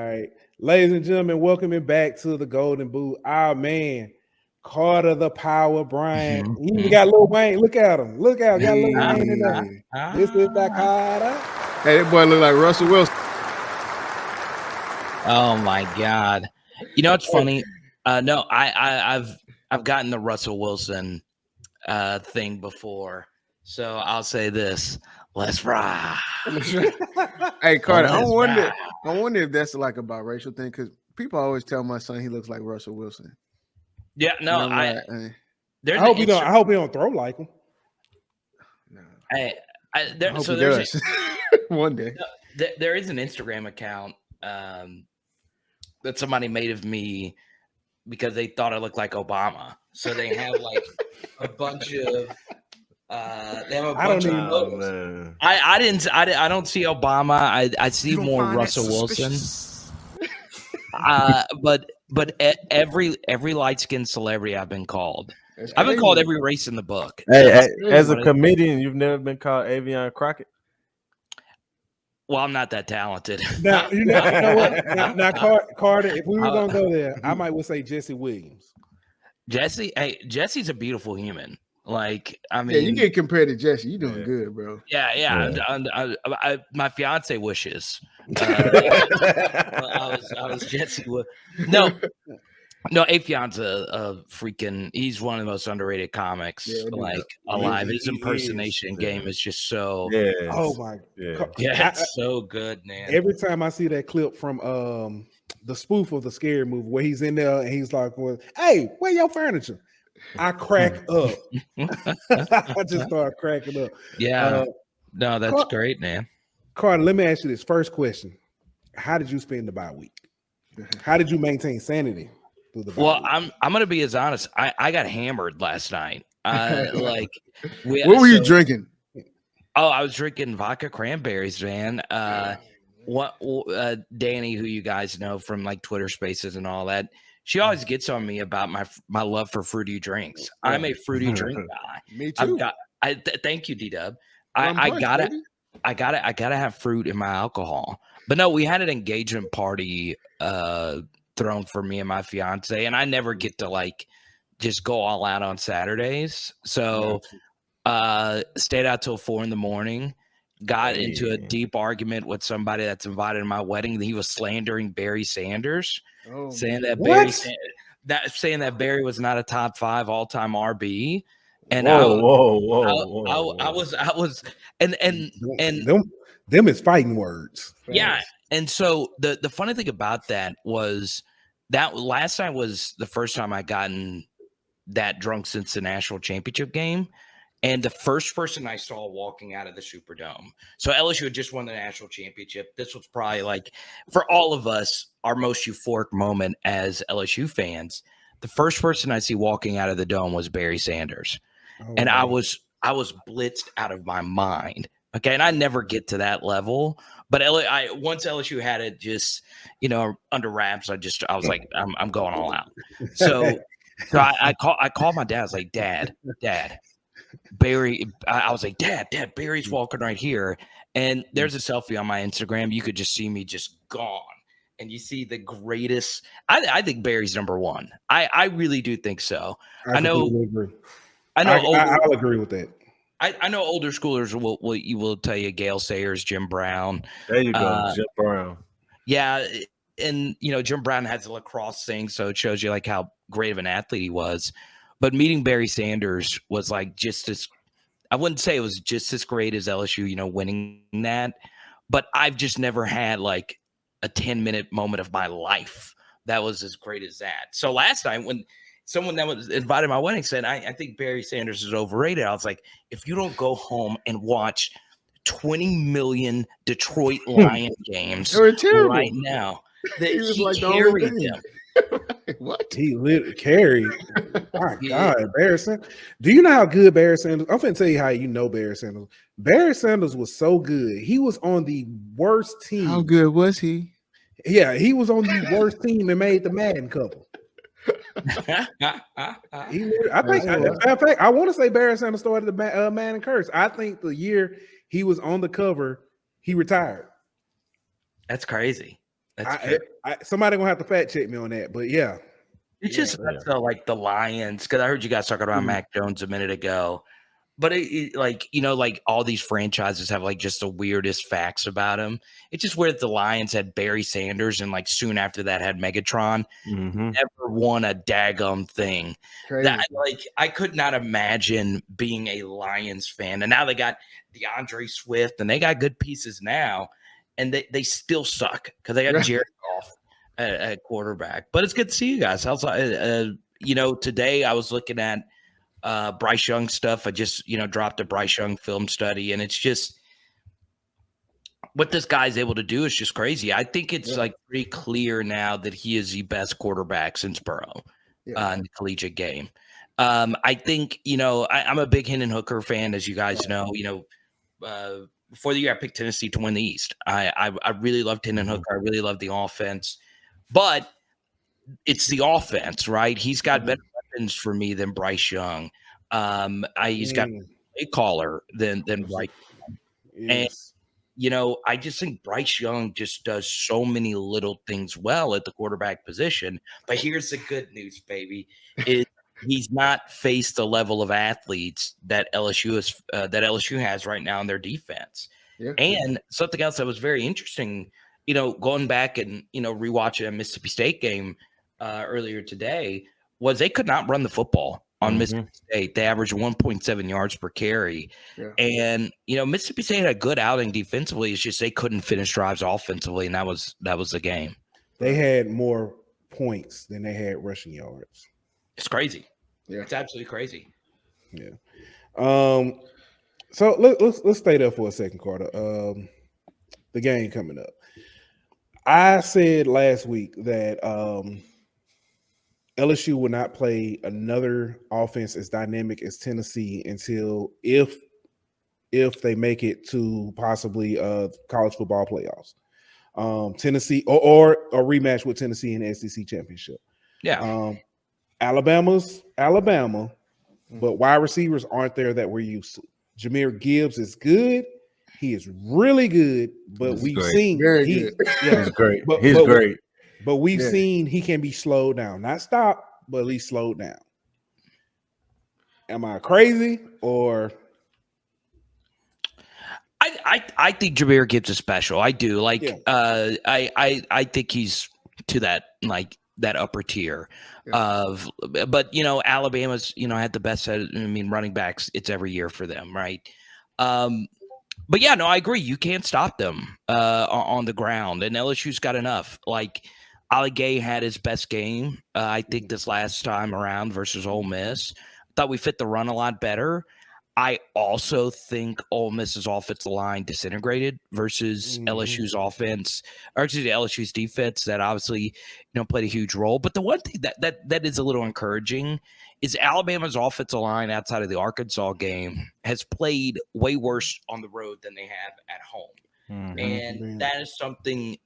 right. Ladies and gentlemen, welcome back to the Golden Boot. Our man, Carter the Power Bryant. He even got Lil Wayne. Look at him. Look out. Got Lil Wayne in there. This is the Carter. Hey, that boy look like Russell Wilson. Oh my God. You know what's funny? No, I've gotten the Russell Wilson thing before. So I'll say this. Let's ride. Hey, Carter, I wonder if that's like a biracial thing, because people always tell my son he looks like Russell Wilson. Yeah, no, I hope he don't throw like him. No. There's one day. There is an Instagram account that somebody made of me because they thought I looked like Obama. So they have like a bunch of they have a bunch of photos. I don't see Obama. I see more Russell Wilson. But every light-skinned celebrity I've been called. I've been called every race in the book. Hey, as a comedian, you've never been called Avion Crockett? Well, I'm not that talented. Now, you know what? Now, Carter, if we were going to go there, I might would say Jesse Williams. Jesse's a beautiful human. Like, I mean, yeah, you get compared to Jesse. You doing good, bro. Yeah. My fiance wishes. I was Jesse. No, Afion's a freaking. He's one of the most underrated comics alive. His impersonation game is just so. Yes. Oh my. Yeah, it's so good, man. Every time I see that clip from the spoof of the Scary Movie where he's in there and he's like, well, "Hey, where your furniture?" I crack up. I just start cracking up. Yeah. No, that's great, man. Carter, let me ask you this first question. How did you spend the bye week? How did you maintain sanity through the bye week? I'm gonna be as honest. I got hammered last night. What were you drinking? Oh, I was drinking vodka cranberries, man. Danny, who you guys know from like Twitter Spaces and all that, she always gets on me about my love for fruity drinks. I'm a fruity drink guy. Me too. Thank you, D-Dub. I gotta have fruit in my alcohol. But no, we had an engagement party thrown for me and my fiance, and I never get to like just go all out on Saturdays. So stayed out till 4 a.m. Got into a deep argument with somebody that's invited to my wedding. He was slandering Barry Sanders, saying that Barry was not a top 5 all-time RB. And I was them is fighting words. Yeah. And so the funny thing about that was that last night was the first time I gotten that drunk since the national championship game. And the first person I saw walking out of the Superdome. So LSU had just won the national championship. This was probably like, for all of us, our most euphoric moment as LSU fans. The first person I see walking out of the dome was Barry Sanders. And I was blitzed out of my mind. Okay. And I never get to that level. But once LSU had it just, under wraps, I was like, I'm going all out. So I called my dad. I was like, Dad, Barry. I was like, Dad, Barry's walking right here. And there's a selfie on my Instagram. You could just see me just gone. And you see the greatest. I think Barry's number 1. I really do think so. I'll agree with that. I know older schoolers will tell you Gale Sayers, Jim Brown. There you go, Jim Brown. Yeah, and Jim Brown has a lacrosse thing, so it shows you like how great of an athlete he was. But meeting Barry Sanders was like just as, I wouldn't say it was just as great as LSU, winning that, but I've just never had like a 10-minute moment of my life that was as great as that. So last night when someone that was invited to my wedding said, I think Barry Sanders is overrated. I was like, if you don't go home and watch 20 million Detroit Lion games right now, that he like carried them. What? He literally carried. My God, Barry Sanders. Do you know how good Barry Sanders? I'm finna tell you how you know Barry Sanders. Barry Sanders was so good. He was on the worst team. How good was he? Yeah, he was on the worst team and made the Madden couple. I want to say Barry Sanders started the Madden curse. I think the year he was on the cover, he retired. That's crazy. Somebody gonna have to fact check me on that, but yeah. It's just like the Lions, because I heard you guys talking about Mac Jones a minute ago. But like, like all these franchises have like just the weirdest facts about him. It's just weird that the Lions had Barry Sanders and like soon after that had Megatron. Never won a daggum thing. That, like, I could not imagine being a Lions fan. And now they got DeAndre Swift and they got good pieces now. And they still suck because they got Jared Goff at quarterback. But it's good to see you guys. How's today I was looking at Bryce Young stuff. I just dropped a Bryce Young film study, and it's just what this guy's able to do is just crazy. I think it's like pretty clear now that he is the best quarterback since Burrow in the collegiate game. I think I'm a big Hendon Hooker fan, as you guys know. Before the year I picked Tennessee to win the East. I really loved Hendon Hooker. I really loved the offense, but it's the offense, right? He's got better weapons for me than Bryce Young. He's got a caller than Bryce. Yes. And I just think Bryce Young just does so many little things well at the quarterback position. But here's the good news, baby: is he's not faced the level of athletes that LSU has right now in their defense. Yeah. And something else that was very interesting, going back and rewatching a Mississippi State game earlier today, was they could not run the football on Mississippi State. They averaged 1.7 yards per carry. Yeah. And, Mississippi State had a good outing defensively. It's just they couldn't finish drives offensively, and that was the game. They had more points than they had rushing yards. It's crazy. Yeah. It's absolutely crazy. Yeah. So let's stay there for a second, Carter. The game coming up. I said last week that LSU will not play another offense as dynamic as Tennessee until if they make it to possibly college football playoffs. Tennessee or a rematch with Tennessee in the SEC championship. Yeah. Alabama, but wide receivers aren't there that we're used to. Jahmyr Gibbs is good. He is really good, but we've seen he's great. He's great. But we've seen he can be slowed down. Not stopped, but at least slowed down. Am I crazy or? I think Jahmyr Gibbs is special. I do. I think he's to that that upper tier of, but Alabama's had the best set. Running backs. It's every year for them, right? But yeah, no, I agree. You can't stop them on the ground, and LSU's got enough. Like Ali Gay had his best game, I think, this last time around versus Ole Miss. Thought we fit the run a lot better. I also think Ole Miss's offensive line disintegrated versus LSU's offense, or excuse me, LSU's defense. That obviously, played a huge role. But the one thing that is a little encouraging is Alabama's offensive line outside of the Arkansas game has played way worse on the road than they have at home. And that is something,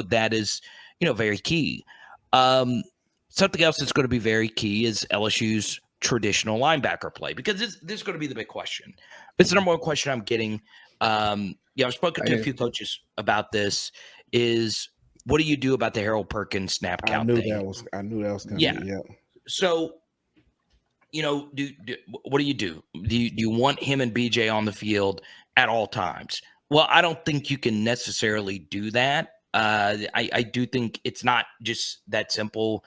that is, very key. Something else that's going to be very key is LSU's traditional linebacker play, because this is going to be the big question. It's the number one question I'm getting. I've spoken to a few coaches about this. Is what do you do about the Harold Perkins snap count? I knew that was coming. Yeah. So, what do you do? Do you want him and BJ on the field at all times? Well, I don't think you can necessarily do that. I do think it's not just that simple,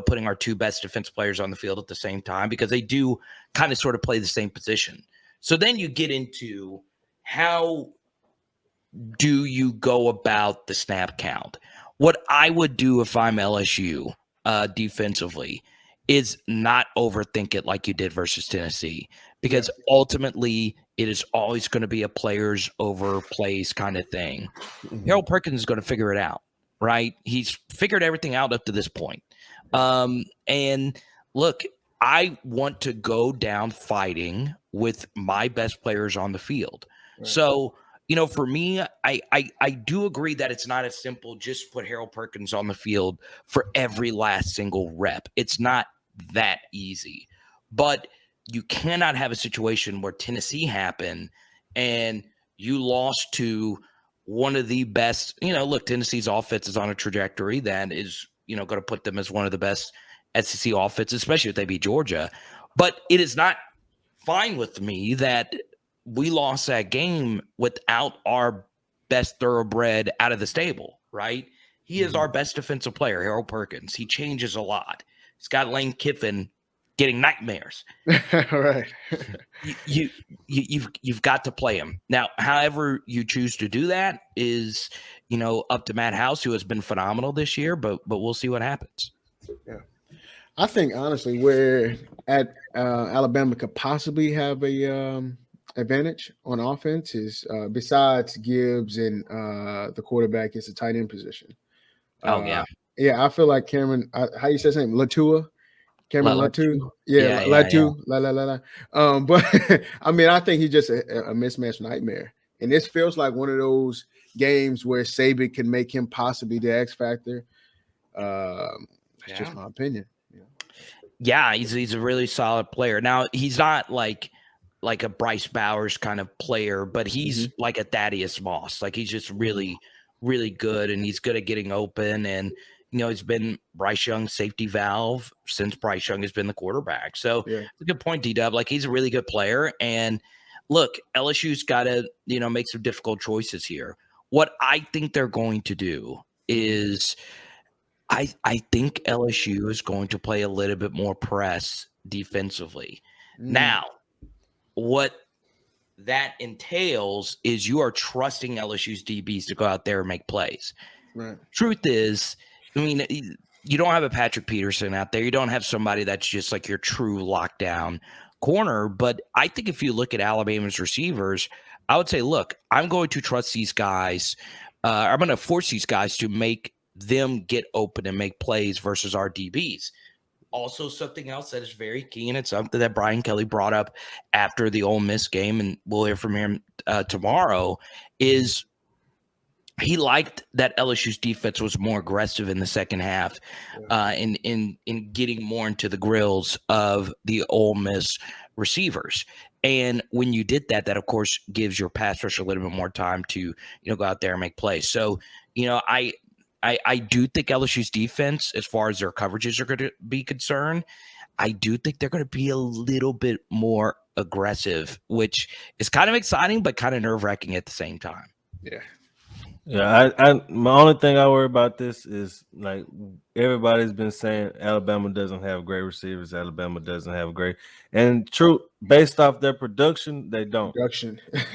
putting our two best defense players on the field at the same time, because they do kind of sort of play the same position. So then you get into how do you go about the snap count? What I would do if I'm LSU defensively is not overthink it like you did versus Tennessee, because ultimately it is always going to be a players over plays kind of thing. Harold Perkins is going to figure it out, right? He's figured everything out up to this point. And look, I want to go down fighting with my best players on the field. Right. So, for me, I do agree that it's not as simple, just put Harold Perkins on the field for every last single rep. It's not that easy, but you cannot have a situation where Tennessee happened and you lost to one of the best. Look, Tennessee's offense is on a trajectory that is, going to put them as one of the best SEC offenses, especially if they beat Georgia. But it is not fine with me that we lost that game without our best thoroughbred out of the stable, right? He is our best defensive player, Harold Perkins. He changes a lot. He's got Lane Kiffin getting nightmares. Right. You've got to play him. Now, however you choose to do that is, up to Matt House, who has been phenomenal this year, but we'll see what happens. Yeah. I think honestly where at Alabama could possibly have a advantage on offense is besides Gibbs and the quarterback is the tight end position. Yeah, I feel like Cameron. How you say his name? Latua. Cameron Latu. Yeah, Latu. La. But I mean, I think he's just a mismatch nightmare, and this feels like one of those games where Saban can make him possibly the X factor. That's just my opinion. Yeah, he's a really solid player. Now he's not like a Bryce Bowers kind of player, but he's like a Thaddeus Moss. Like he's just really, really good, and he's good at getting open. And he's been Bryce Young's safety valve since Bryce Young has been the quarterback. So it's a good point, D-Dub. Like he's a really good player. And look, LSU's got to make some difficult choices here. What I think they're going to do is I think LSU is going to play a little bit more press defensively. Now, what that entails is you are trusting LSU's DBs to go out there and make plays. Right. Truth is, I mean, you don't have a Patrick Peterson out there. You don't have somebody that's just like your true lockdown corner. But I think if you look at Alabama's receivers, I would say, look, I'm going to trust these guys. I'm going to force these guys to make them get open and make plays versus our DBs. Also, something else that is very key, and it's something that Brian Kelly brought up after the Ole Miss game, and we'll hear from him tomorrow, is he liked that LSU's defense was more aggressive in the second half in getting more into the grills of the Ole Miss receivers. And when you did that, that, of course, gives your pass rush a little bit more time to go out there and make plays. So, I do think LSU's defense, as far as their coverages are going to be concerned, I do think they're going to be a little bit more aggressive, which is kind of exciting, but kind of nerve-wracking at the same time. Yeah. Yeah, I my only thing I worry about this is like everybody's been saying Alabama doesn't have great receivers. Alabama doesn't have great, and true, based off their production, they don't.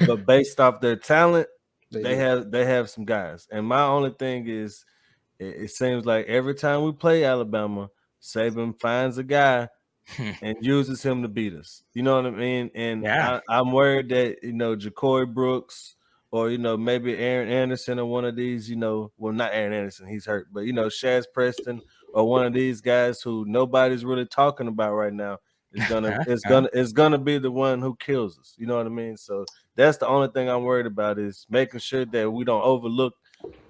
But based off their talent, they have some guys. And my only thing is, it seems like every time we play Alabama, Saban finds a guy and uses him to beat us. You know what I mean? And I'm worried that Ja'Cory Brooks. Or, maybe Aaron Anderson or one of these, well, not Aaron Anderson, he's hurt, but, Shaz Preston or one of these guys who nobody's really talking about right now is gonna be the one who kills us. You know what I mean? So that's the only thing I'm worried about is making sure that we don't overlook,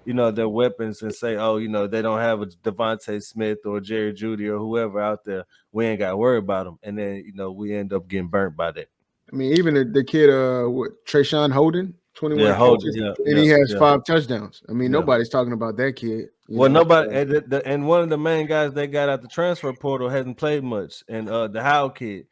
their weapons and say, oh, they don't have a Devontae Smith or Jerry Jeudy or whoever out there. We ain't got to worry about them. And then, we end up getting burnt by that. I mean, even the kid, Trayshawn Holden. 21 catches, and he has 5 touchdowns. I mean, nobody's talking about that kid. Well, nobody, and one of the main guys they got out the transfer portal hasn't played much. And the Howell kid,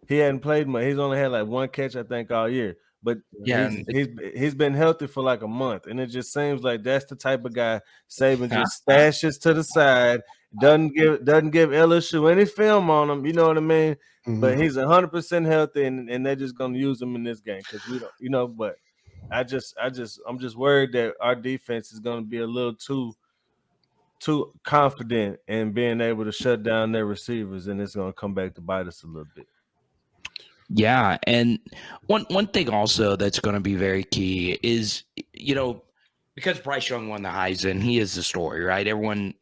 he hadn't played much. He's only had like 1 catch, I think, all year. But he's been healthy for like a month, and it just seems like that's the type of guy Saban just stashes to the side. Doesn't give LSU any film on him. You know what I mean? Mm-hmm. But he's 100% healthy, and they're just gonna use him in this game because we don't. But I'm just worried that our defense is going to be a little too confident in being able to shut down their receivers, and it's going to come back to bite us a little bit. Yeah, and one thing also that's going to be very key is, because Bryce Young won the Heisman, he is the story, right? Everyone,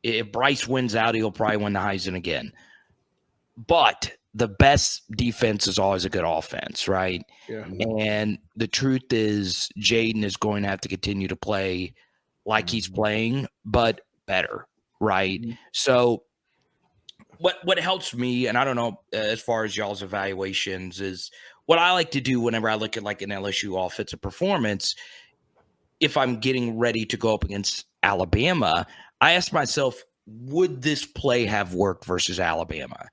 if Bryce wins out, he'll probably win the Heisman again. But the best defense is always a good offense, right? Yeah. And the truth is Jaden is going to have to continue to play like he's playing, but better, right? Mm-hmm. So what helps me, and I don't know as far as y'all's evaluations, is what I like to do whenever I look at like an LSU offensive performance if I'm getting ready to go up against Alabama, I ask myself, would this play have worked versus Alabama?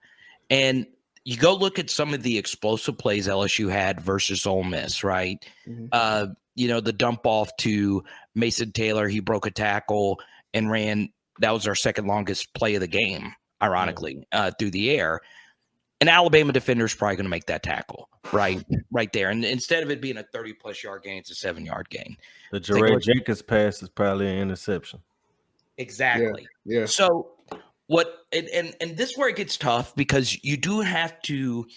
And you go look at some of the explosive plays LSU had versus Ole Miss, right? Mhm. The dump off to Mason Taylor, he broke a tackle and ran. That was our second longest play of the game, ironically, through the air. An Alabama defender is probably going to make that tackle right there. And instead of it being a 30-plus yard gain, it's a 7-yard gain. The Jaray Jenkins pass is probably an interception. Exactly. Yeah. So what and this is where it gets tough, because you do have to,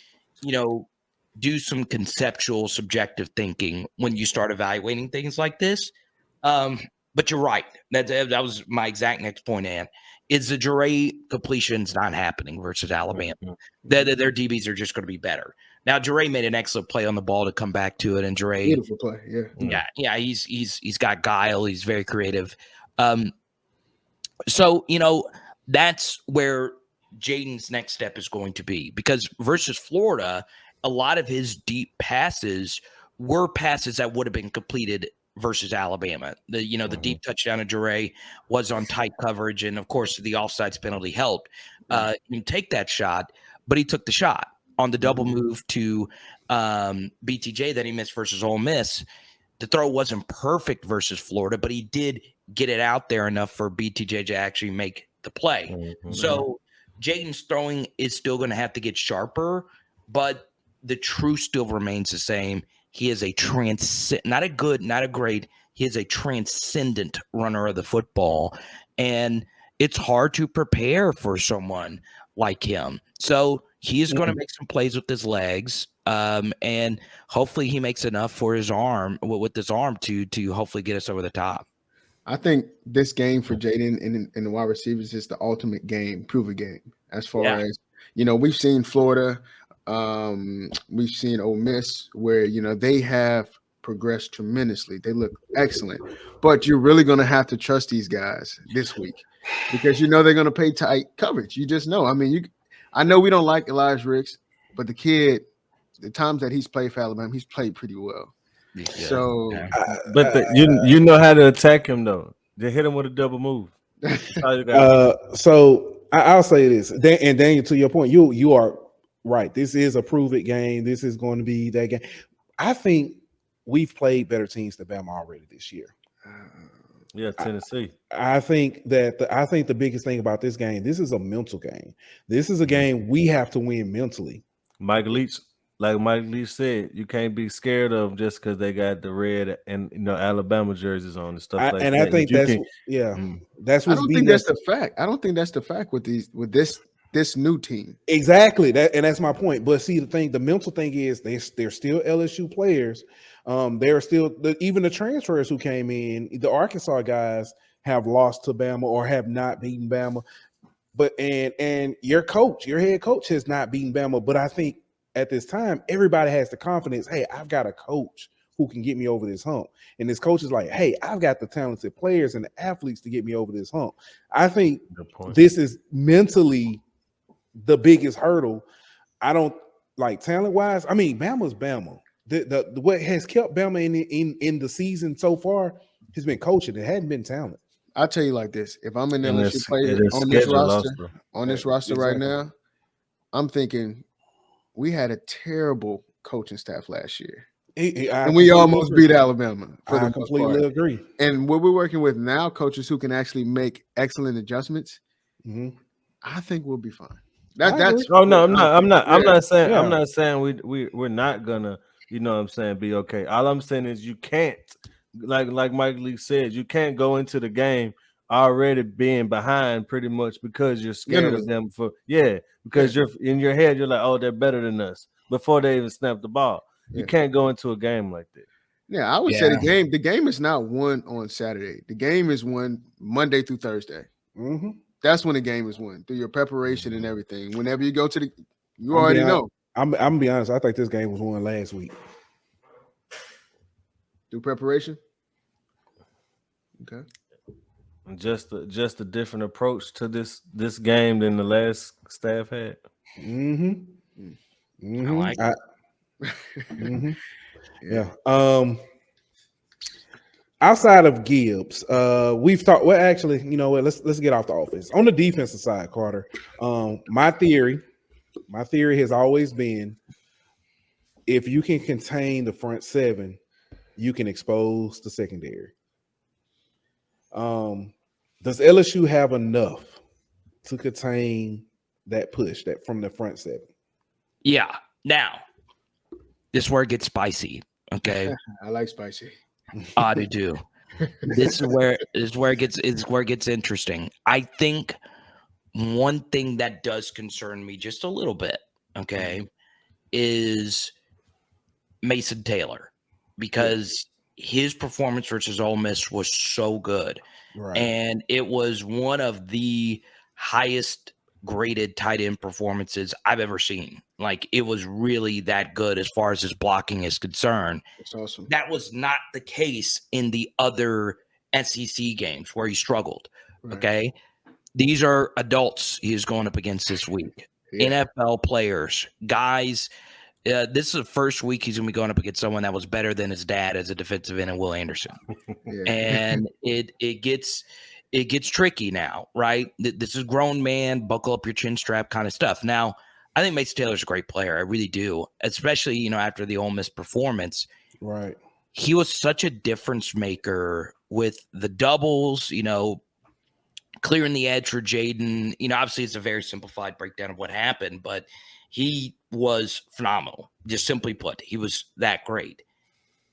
do some conceptual, subjective thinking when you start evaluating things like this. But you're right. That was my exact next point, Ann. Is the Jaray completions not happening versus Alabama? Their DBs are just going to be better. Now, Jaray made an excellent play on the ball to come back to it, and Jaray, Beautiful play. yeah, he's got guile. He's very creative. So that's where Jaden's next step is going to be, because versus Florida, a lot of his deep passes were passes that would have been completed versus Alabama. The deep touchdown to Jaray was on tight coverage, and of course the offsides penalty helped him take that shot, but he took the shot on the double move to BTJ that he missed versus Ole Miss. The throw wasn't perfect versus Florida, but he did get it out there enough for BTJ to actually make the play. So Jaden's throwing is still going to have to get sharper, but the truth still remains the same. He is a not a good, not a great. He is a transcendent runner of the football, and it's hard to prepare for someone like him. So he is going to make some plays with his legs, and hopefully he makes enough for his arm with his arm to hopefully get us over the top. I think this game for Jaden and the wide receivers is the ultimate game, prove a game. As far as we've seen Florida, we've seen Ole Miss, where they have progressed tremendously. They look excellent, but you're really going to have to trust these guys this week, because they're going to play tight coverage. You just know. I mean, I know we don't like Elijah Ricks, but the kid, the times that he's played for Alabama, he's played pretty well. Yeah. So, but you know how to attack him though. They hit him with a double move. So I'll say this, and Daniel, to your point, you are right. This is a prove it game. This is going to be that game. I think we've played better teams than Bama already this year. Yeah, Tennessee. I think the biggest thing about this game, this is a mental game. This is a game we have to win mentally. Mike Leach said, you can't be scared of just because they got the red and Alabama jerseys on and stuff like that. And I think that's that's what. I don't think that's the fact. I don't think that's the fact with this new team. Exactly. That's my point. But see, the mental thing is they're still LSU players. They're still even the transfers who came in. The Arkansas guys have lost to Bama or have not beaten Bama. But and your head coach has not beaten Bama. But I think at this time, everybody has the confidence. Hey, I've got a coach who can get me over this hump. And this coach is like, hey, I've got the talented players and the athletes to get me over this hump. I think this is mentally the biggest hurdle. I don't like talent-wise. I mean, Bama's Bama. The what has kept Bama in the season so far has been coaching. It hadn't been talent. I'll tell you like this: if I'm an LSU player on this roster right now, I'm thinking we had a terrible coaching staff last year, and we almost beat Alabama. I completely agree. And what we're working with now, coaches who can actually make excellent adjustments, I think we'll be fine. I'm not saying we're not gonna, be okay. All I'm saying is you can't, like Mike Lee said, you can't go into the game already being behind pretty much because you're scared of them because you're in your head, you're like, oh, they're better than us before they even snap the ball. You can't go into a game like that. Yeah, I would say the game is not won on Saturday. The game is won Monday through Thursday. That's when the game is won, through your preparation and everything. Whenever you go to you already know. I'm gonna be honest. I think this game was won last week. Through preparation. Okay. Just a different approach to this game than the last staff had. I like it. Yeah. outside of Gibbs, we've talked. Well, actually, you know what? Let's get off the offense. On the defensive side, Carter. My theory has always been, if you can contain the front seven, you can expose the secondary. Does LSU have enough to contain that push that from the front seven? Yeah. Now, this is where it gets spicy. Okay. I like spicy. I do too. This is where it gets interesting. I think one thing that does concern me just a little bit, okay, is Mason Taylor, because his performance versus Ole Miss was so good. Right. And it was one of the highest graded tight end performances I've ever seen. Like, it was really that good as far as his blocking is concerned. That's awesome. That was not the case in the other SEC games where he struggled. Right. Okay. These are adults he is going up against this week. Yeah. NFL players, guys. This is the first week he's going to be going up against someone that was better than his dad as a defensive end, and Will Anderson. Yeah. And it gets tricky now, right? This is grown man, buckle up your chin strap kind of stuff. Now, I think Mason Taylor's a great player. I really do, especially, you know, after the Ole Miss performance. Right. He was such a difference maker with the doubles, you know, clearing the edge for Jaden. You know, obviously it's a very simplified breakdown of what happened, but he was phenomenal. Just simply put, he was that great.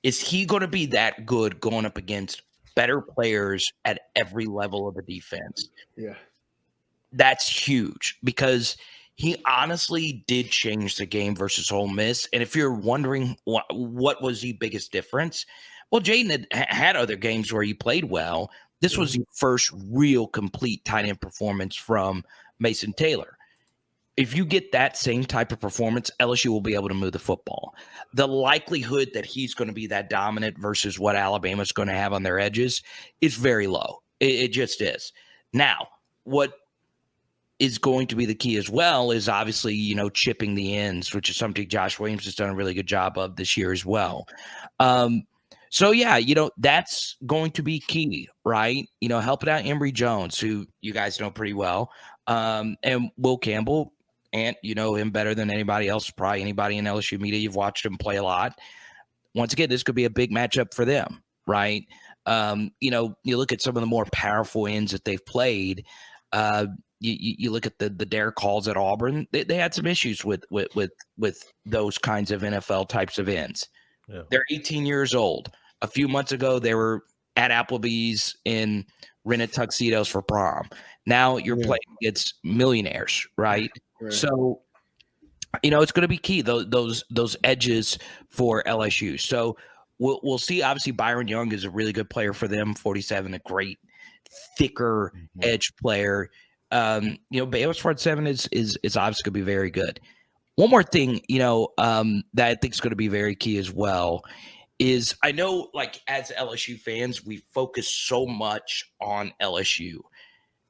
Is he going to be that good going up against better players at every level of the defense? Yeah. That's huge, because he honestly did change the game versus Ole Miss. And if you're wondering what was the biggest difference, well, Jaden had other games where he played well. This was the first real complete tight end performance from Mason Taylor. If you get that same type of performance, LSU will be able to move the football. The likelihood that he's going to be that dominant versus what Alabama's going to have on their edges is very low. It just is. Now, what is going to be the key as well is obviously, you know, chipping the ends, which is something Josh Williams has done a really good job of this year as well. So, yeah, you know, that's going to be key, right? You know, helping out Emory Jones, who you guys know pretty well, and Will Campbell. And you know him better than anybody else, probably anybody in LSU media. You've watched him play a lot. Once again, this could be a big matchup for them, right? You know, you look at some of the more powerful ends that they've played. You look at the Derek Halls at Auburn. They had some issues with those kinds of NFL types of ends. Yeah. They're 18 years old. A few months ago, they were at Applebee's in rented tuxedos for prom. Now you're playing against millionaires, right? Right. So, you know, it's going to be key, those edges for LSU. So we'll see. Obviously, Byron Young is a really good player for them. 47, a great, thicker edge player. You know, Baylor's front seven is obviously going to be very good. One more thing, you know, that I think is going to be very key as well is, I know, like, as LSU fans, we focus so much on LSU.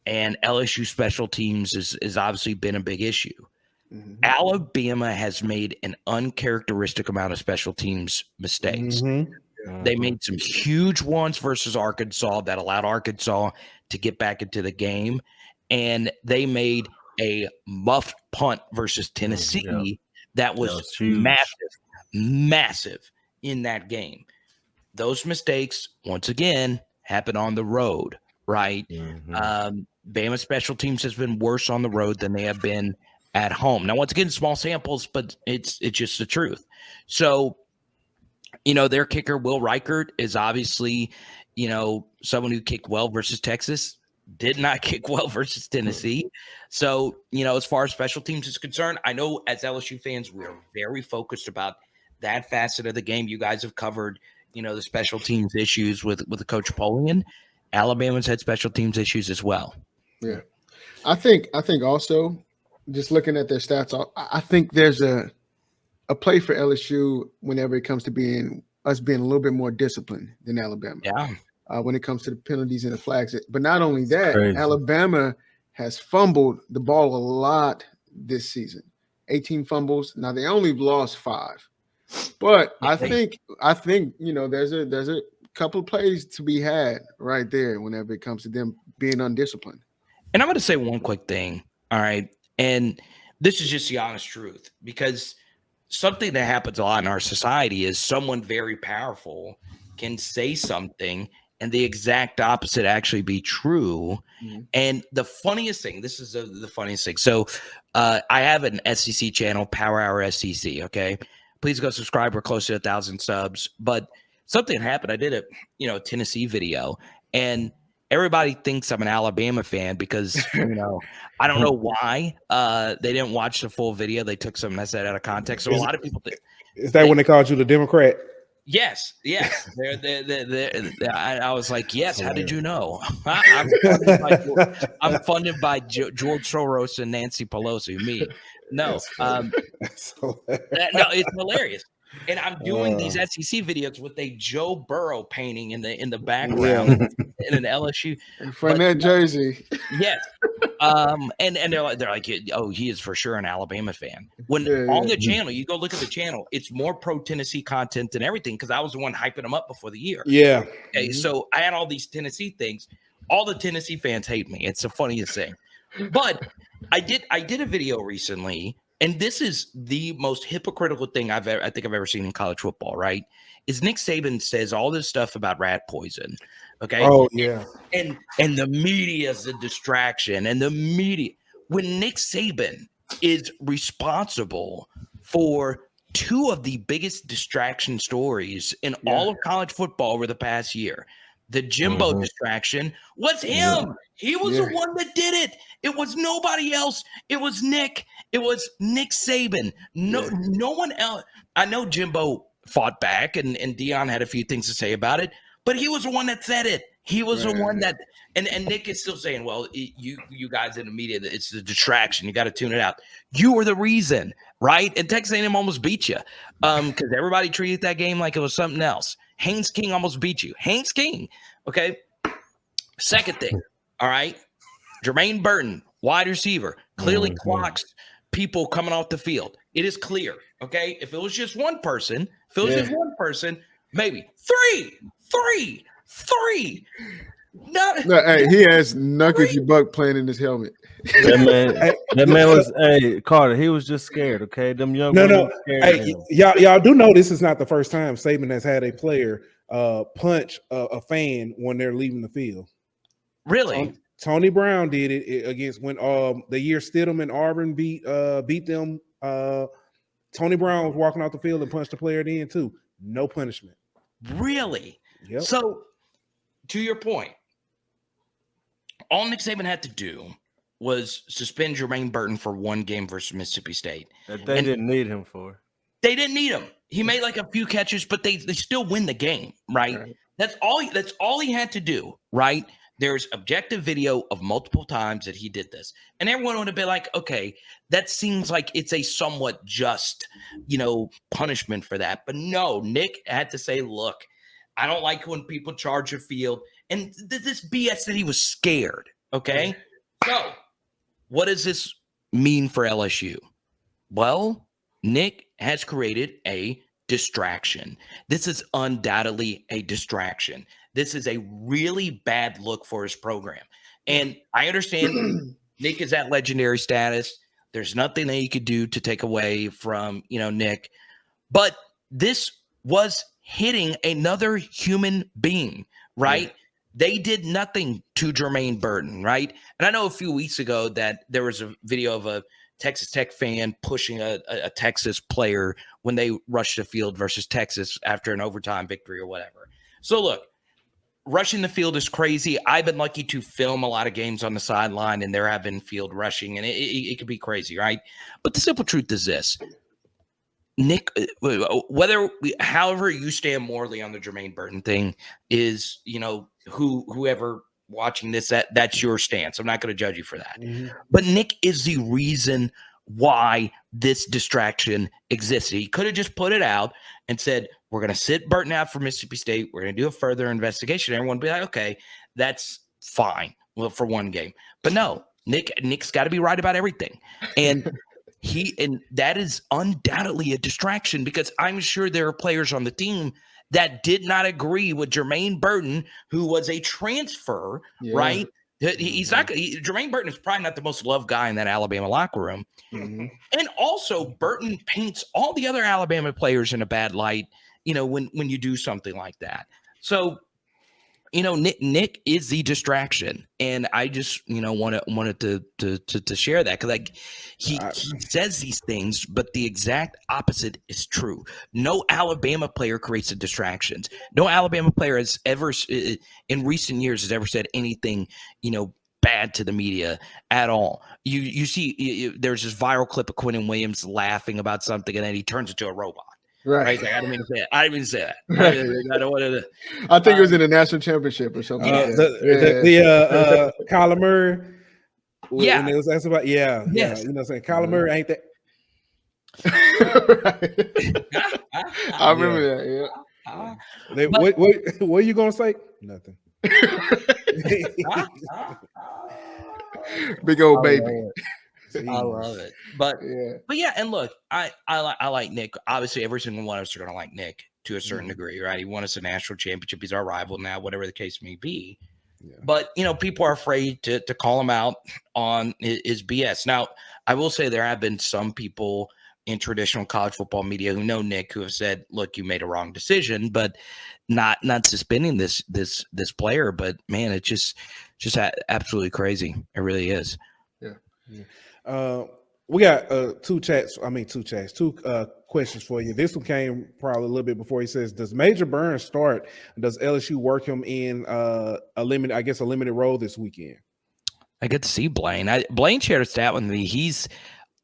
And LSU special teams is obviously been a big issue. Mm-hmm. Alabama has made an uncharacteristic amount of special teams mistakes. Mm-hmm. They made some huge ones versus Arkansas that allowed Arkansas to get back into the game. And they made a muffed punt versus Tennessee that was massive in that game. Those mistakes, once again, happen on the road, right? Mm-hmm. Bama special teams has been worse on the road than they have been at home. Now, once again, small samples, but it's just the truth. So, you know, their kicker, Will Reichert, is obviously, you know, someone who kicked well versus Texas, did not kick well versus Tennessee. So, you know, as far as special teams is concerned, I know as LSU fans, we are very focused about that facet of the game. You guys have covered, you know, the special teams issues with Coach Polian. Alabama's had special teams issues as well. Yeah, I think also, just looking at their stats, I think there's a play for LSU whenever it comes to being a little bit more disciplined than Alabama. Yeah. When it comes to the penalties and the flags. But not only that, Alabama has fumbled the ball a lot this season. 18 fumbles. Now they only lost 5. But I think, you know, there's a couple of plays to be had right there whenever it comes to them being undisciplined. And I'm going to say one quick thing. All right. And this is just the honest truth, because something that happens a lot in our society is someone very powerful can say something and the exact opposite actually be true. Mm-hmm. And the funniest thing, this is the funniest thing. So I have an SEC channel, Power Hour SEC. Okay. Please go subscribe. We're close to 1,000 subs. But something happened. I did a Tennessee video, and everybody thinks I'm an Alabama fan because, I don't know why they didn't watch the full video. They took something I said out of context. So a lot of people think. Is that when they called you the Democrat? Yes. I was like, yes. How did you know? I'm funded by George Soros and Nancy Pelosi. Me. No. No, it's hilarious. And I'm doing these SEC videos with a Joe Burrow painting in the background in an LSU from that jersey. Yes. And they're like, oh, he is for sure an Alabama fan. When on the channel, you go look at the channel, it's more pro Tennessee content than everything, because I was the one hyping them up before the year. Yeah. Okay. So I had all these Tennessee things. All the Tennessee fans hate me. It's the funniest thing. But I did a video recently. And this is the most hypocritical thing I think I've ever seen in college football, right? Is Nick Saban says all this stuff about rat poison. Okay. Oh, yeah. And the media is a distraction. And the media, when Nick Saban is responsible for two of the biggest distraction stories in all of college football over the past year. The Jimbo distraction was him. Yeah. He was the one that did it. It was nobody else. It was Nick. It was Nick Saban. No one else. I know Jimbo fought back, and Deion had a few things to say about it, but he was the one that said it. He was the one that, and Nick is still saying, well, you guys in the media, it's the distraction. You got to tune it out. You were the reason, right? And Texas A&M almost beat you because everybody treated that game like it was something else. Haynes King almost beat you. Haynes King, okay? Second thing, all right? Jermaine Burton, wide receiver, clearly clocks people coming off the field. It is clear, okay? If it was just one person, maybe three. No, hey, he has Nuggets Buck playing in his helmet. That man was Carter. He was just scared. Okay, them young. No. Hey, y'all do know this is not the first time Saban has had a player punch a fan when they're leaving the field. Really? Tony Brown did it against when the year Stidham and Auburn beat them. Tony Brown was walking out the field and punched the player then too. No punishment. Really? Yep. So, to your point, all Nick Saban had to do was suspend Jermaine Burton for one game versus Mississippi State. That they didn't need him for. They didn't need him. He made like a few catches, but they still win the game, right? That's all he had to do, right? There's objective video of multiple times that he did this. And everyone would have been like, okay, that seems like it's a somewhat just, punishment for that. But no, Nick had to say, look, I don't like when people charge a field. And this BS that he was scared, okay? So what does this mean for LSU? Well, Nick has created a distraction. This is undoubtedly a distraction. This is a really bad look for his program. And I understand Nick is at legendary status. There's nothing that he could do to take away from, Nick. But this was hitting another human being, right? Yeah. They did nothing to Jermaine Burton, right? And I know a few weeks ago that there was a video of a Texas Tech fan pushing a Texas player when they rushed the field versus Texas after an overtime victory or whatever. So look, rushing the field is crazy. I've been lucky to film a lot of games on the sideline, and there have been field rushing, and it could be crazy, right? But the simple truth is this. Nick, however you stand morally on the Jermaine Burton thing is, whoever watching this, that's your stance. I'm not going to judge you for that. Mm-hmm. But Nick is the reason why this distraction existed. He could have just put it out and said, we're going to sit Burton out for Mississippi State. We're going to do a further investigation. Everyone would be like, okay, that's fine. Well, for one game. But no, Nick's got to be right about everything. And that is undoubtedly a distraction, because I'm sure there are players on the team that did not agree with Jermaine Burton, who was a transfer, right? He's not. Jermaine Burton is probably not the most loved guy in that Alabama locker room. And also, Burton paints all the other Alabama players in a bad light, when you do something like that. So, Nick is the distraction, and I just wanted to share that, because he says these things, but the exact opposite is true. No Alabama player creates the distractions. No Alabama player has ever in recent years has ever said anything bad to the media at all. You see, there's this viral clip of Quinnen Williams laughing about something, and then he turns into a robot. Right. Like, I didn't mean to say it. I didn't mean to say that. Right. I don't want to. I think it was in the national championship or something. Kyler Murray. Yeah. When it was asked about, Yes. Saying Kyler Murray ain't that. I remember that. What are you gonna say? Nothing. Big old baby. I love it. But yeah, and look, I like Nick. Obviously, every single one of us are gonna like Nick to a certain degree, right? He won us a national championship. He's our rival now, whatever the case may be. Yeah. But people are afraid to call him out on his BS. Now, I will say there have been some people in traditional college football media who know Nick who have said, "Look, you made a wrong decision," but not suspending this player. But man, it's just absolutely crazy. It really is. Yeah. We got two questions for you. This one came probably a little bit before. He says, does Major Burns start? Does LSU work him in a limited role this weekend? I get to see Blaine. Blaine shared a stat with me. He's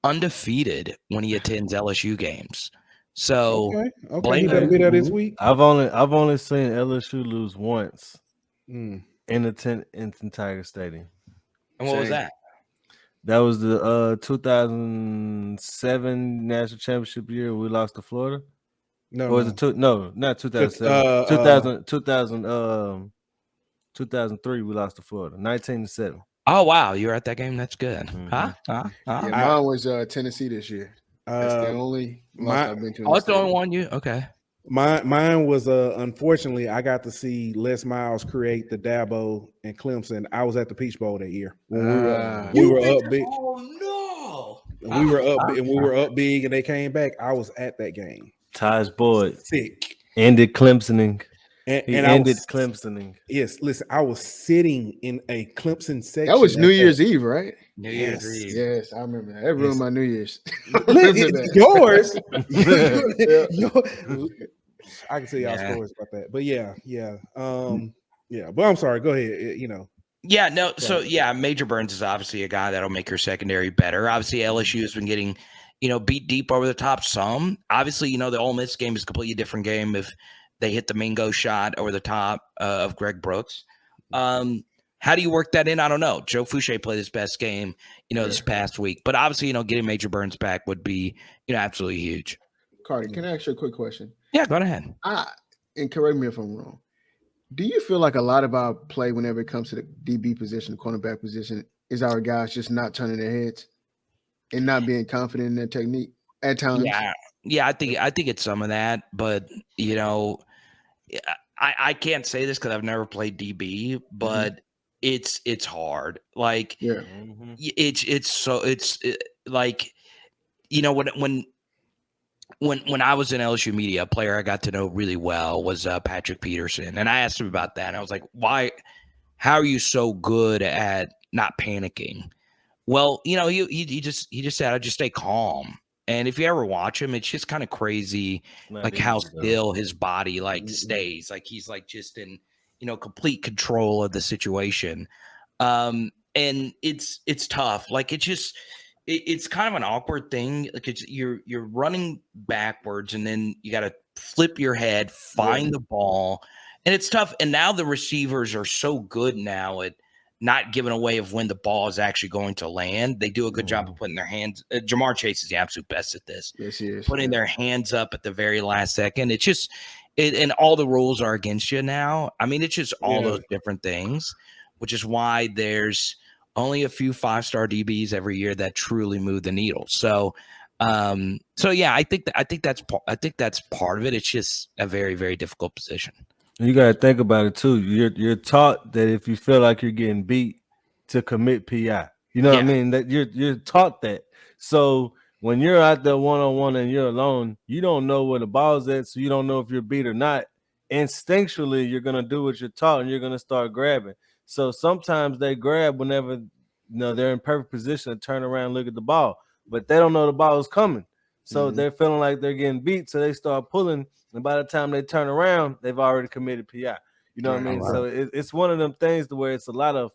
undefeated when he attends LSU games. So okay. Blaine, he doesn't be there this week. I've only seen LSU lose once in Tiger Stadium. And what was that? That was the 2007 national championship year. We lost to Florida. No, or was it not 2007. 2003 we lost to Florida. 19-7. Oh wow, you were at that game. That's good. Yeah, mine was Tennessee this year. That's the only loss I've been to. Oh, it's the only one you okay. Mine was unfortunately I got to see Les Miles create the Dabo and Clemson. I was at the Peach Bowl that year when we were up big. Oh no! We were up big, and they came back. I was at that game. Ty's Boyd sick ended Clemsoning. Clemsoning. Yes, listen, I was sitting in a Clemson section. That was New Year's Eve, right? New Year's Eve. Yes, I remember that. That ruined my New Year's. Yours. I can tell y'all stories about that. But yeah. But I'm sorry. Go ahead. Yeah, no. So Major Burns is obviously a guy that'll make your secondary better. Obviously, LSU has been getting, beat deep over the top some. Obviously, the Ole Miss game is a completely different game if they hit the Mingo shot over the top of Greg Brooks. How do you work that in? I don't know. Joe Fouché played his best game, this past week. But obviously, getting Major Burns back would be, absolutely huge. Carter, can I ask you a quick question? Yeah, go ahead. And correct me if I'm wrong. Do you feel like a lot of our play whenever it comes to the DB position, the cornerback position, is our guys just not turning their heads and not being confident in their technique at times? Yeah, I think it's some of that, but I can't say this because I've never played DB, but it's hard. Like it's like when I was in LSU media, a player I got to know really well was Patrick Peterson, and I asked him about that, and I was like, "Why? How are you so good at not panicking?" Well, he just said, "I just stay calm." And if you ever watch him, it's just kind of crazy, like how still his body stays. Like he's just in, complete control of the situation. And it's tough. Like it's kind of an awkward thing. Like you're running backwards and then you got to flip your head, find the ball, and it's tough. And now the receivers are so good now at not giving away of when the ball is actually going to land. They do a good job of putting their hands. Jamar Chase is the absolute best at this. Yes, he is. Putting their hands up at the very last second. It's just, and all the rules are against you now. I mean, it's just all those different things, which is why there's only a few 5-star DBs every year that truly move the needle. So So yeah, I think that's part of it. It's just a very, very difficult position. You got to think about it too. You're taught that if you feel like you're getting beat, to commit PI. You know what I mean? That you're taught that. So when you're out there one-on-one and you're alone, you don't know where the ball's at, so you don't know if you're beat or not. Instinctually, you're gonna do what you're taught, and you're gonna start grabbing. So sometimes they grab whenever they're in perfect position to turn around and look at the ball, but they don't know the ball is coming. So they're feeling like they're getting beat, so they start pulling, and by the time they turn around, they've already committed PI. You know what I mean? Right. So it's one of them things to where it's a lot of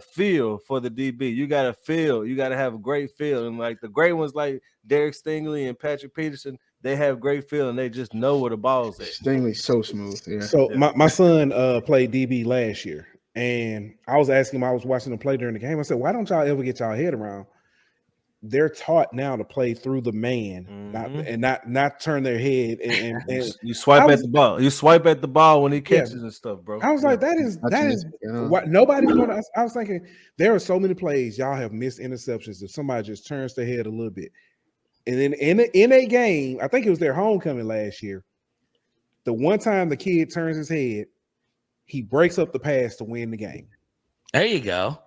feel for the DB. You got to feel. You got to have a great feel. And like the great ones like Derek Stingley and Patrick Peterson, they have great feel and they just know where the ball's at. Stingley's so smooth. Yeah. So my son played DB last year, and I was asking him, I was watching him play during the game. I said, why don't y'all ever get y'all head around? They're taught now to play through the man, not turn their head and you swipe at the ball. You swipe at the ball when he catches and stuff, bro. I was like, that is what nobody's going to. I was thinking there are so many plays y'all have missed interceptions if somebody just turns their head a little bit. And then in a game, I think it was their homecoming last year. The one time the kid turns his head, he breaks up the pass to win the game. There you go.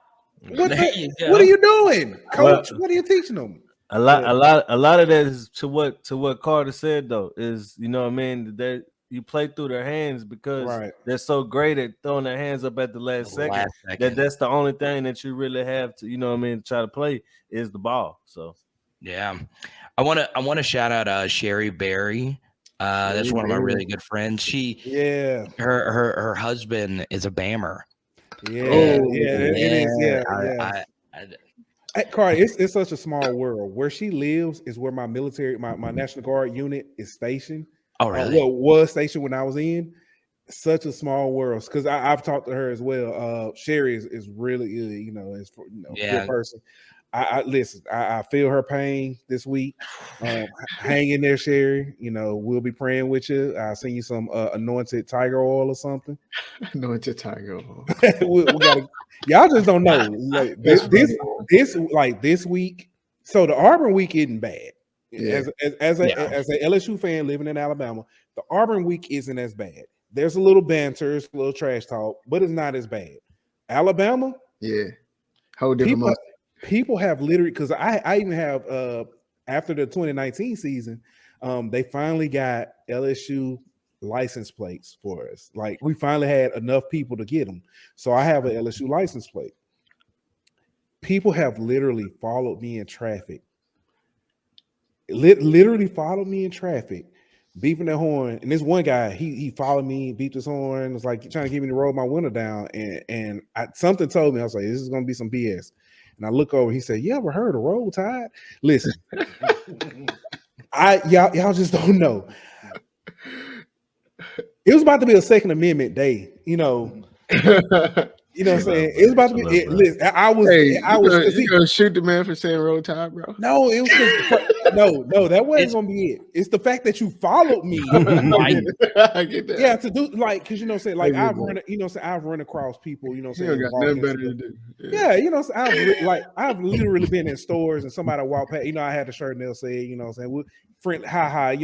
What are you doing, Coach? What are you teaching them? A lot of that is to what Carter said though, is you know what I mean, that you play through their hands because they're so great at throwing their hands up at the last second. That's the only thing that you really have to, you know what I mean, try to play is the ball. So yeah. I want to shout out Sherry Berry. That's one of my really good friends. Her husband is a Bammer. It is. Carter, it's such a small world. Where she lives is where my National Guard unit is stationed. Oh, really? Was stationed when I was in. Such a small world. Because I've talked to her as well. Sherry is really good. Good person. I listen. I feel her pain this week. Hang in there, Sherry. We'll be praying with you. I'll send you some anointed tiger oil or something. Anointed tiger oil. we gotta. Y'all just don't know. Like, this week. So the Auburn week isn't bad. Yeah. As a LSU fan living in Alabama, the Auburn week isn't as bad. There's a little banter, it's a little trash talk, but it's not as bad. Alabama, whole different. People have literally, because I even have after the 2019 season, they finally got LSU license plates for us. Like we finally had enough people to get them. So I have an LSU license plate. People have literally followed me in traffic. Literally followed me in traffic, beeping their horn. And this one guy, he followed me, beeped his horn, was like trying to get me to roll my window down. And something told me, I was like, this is gonna be some BS. And I look over, he said, you ever heard of Roll Tide? Listen, y'all just don't know. It was about to be a Second Amendment day, You know what I'm saying? It was about to be. Listen, I was. You gonna shoot the man for saying Roll Tide, bro? No, it was just, no. That wasn't gonna be it. It's the fact that you followed me. I get that. Yeah, to do because I've run across people. You got nothing better to do. Yeah, I've literally been in stores and somebody walked past. I had a shirt and they'll say, friend, hi.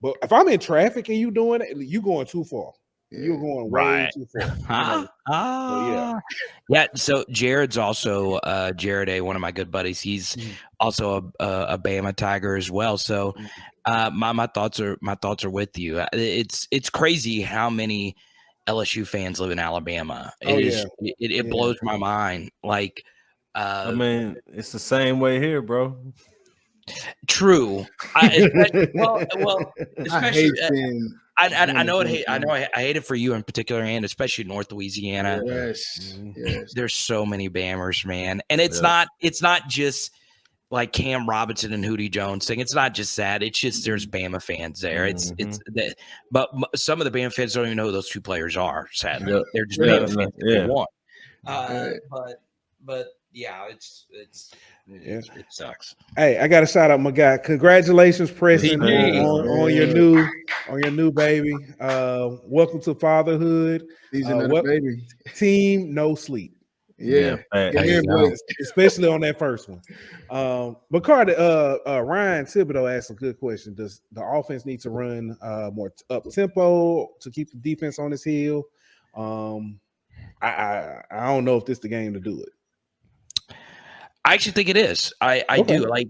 But if I'm in traffic and you doing it, you going too far. You're going way too far. Yeah. So Jared's also Jared A, one of my good buddies. He's also a Bama Tiger as well. So my thoughts are with you. It's crazy how many LSU fans live in Alabama. It blows my mind. Like I mean, it's the same way here, bro. True. Especially. I know it. I hate it for you in particular, and especially North Louisiana. Yes. There's so many Bammers, man, and it's not just like Cam Robinson and Hootie Jones thing. It's not just that. It's just there's Bama fans there. But some of the Bama fans don't even know who those two players are. Sadly, they're just Bama fans. Yeah. But yeah, it sucks. Hey, I got to shout out my guy. Congratulations, Preston, on your new baby. Welcome to fatherhood. He's another baby. Team No Sleep. Yeah. facts. Yeah, But especially on that first one. But Carter, Ryan Thibodeau asked a good question. Does the offense need to run more up tempo to keep the defense on its heel? I don't know if this is the game to do it. I actually think it is. I Okay. do. Like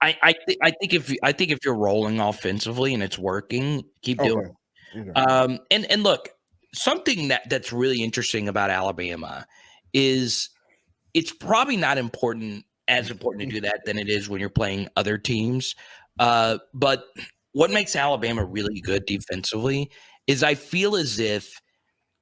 I think if you're rolling offensively and it's working, keep doing it. Okay. And look, something that's really interesting about Alabama is it's probably not as important to do that than it is when you're playing other teams. But what makes Alabama really good defensively is I feel as if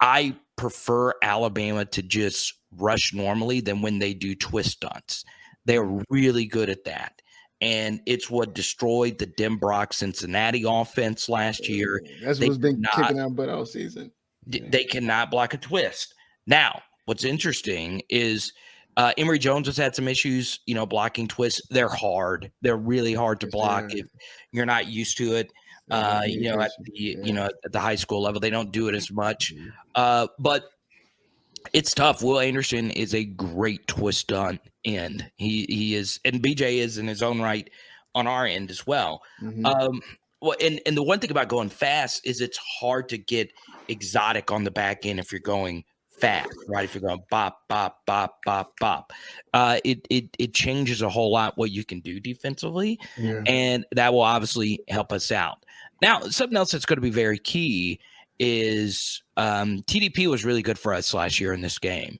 I prefer Alabama to just rush normally than when they do twist stunts. They're really good at that. And it's what destroyed the Denbrock Cincinnati offense last year. That's what's been kicking out butt all season. They cannot block a twist. Now, what's interesting is Emory Jones has had some issues, blocking twists. They're hard. They're really hard to block if you're not used to it. At the high school level, they don't do it as much. But it's tough. Will Anderson is a great twist stunt end. He is, and BJ is in his own right on our end as well. And the one thing about going fast is it's hard to get exotic on the back end if you're going fast, right? If you're going bop, bop, bop, bop, bop, it changes a whole lot what you can do defensively, and that will obviously help us out. Now, something else that's going to be very key is TDP was really good for us last year in this game.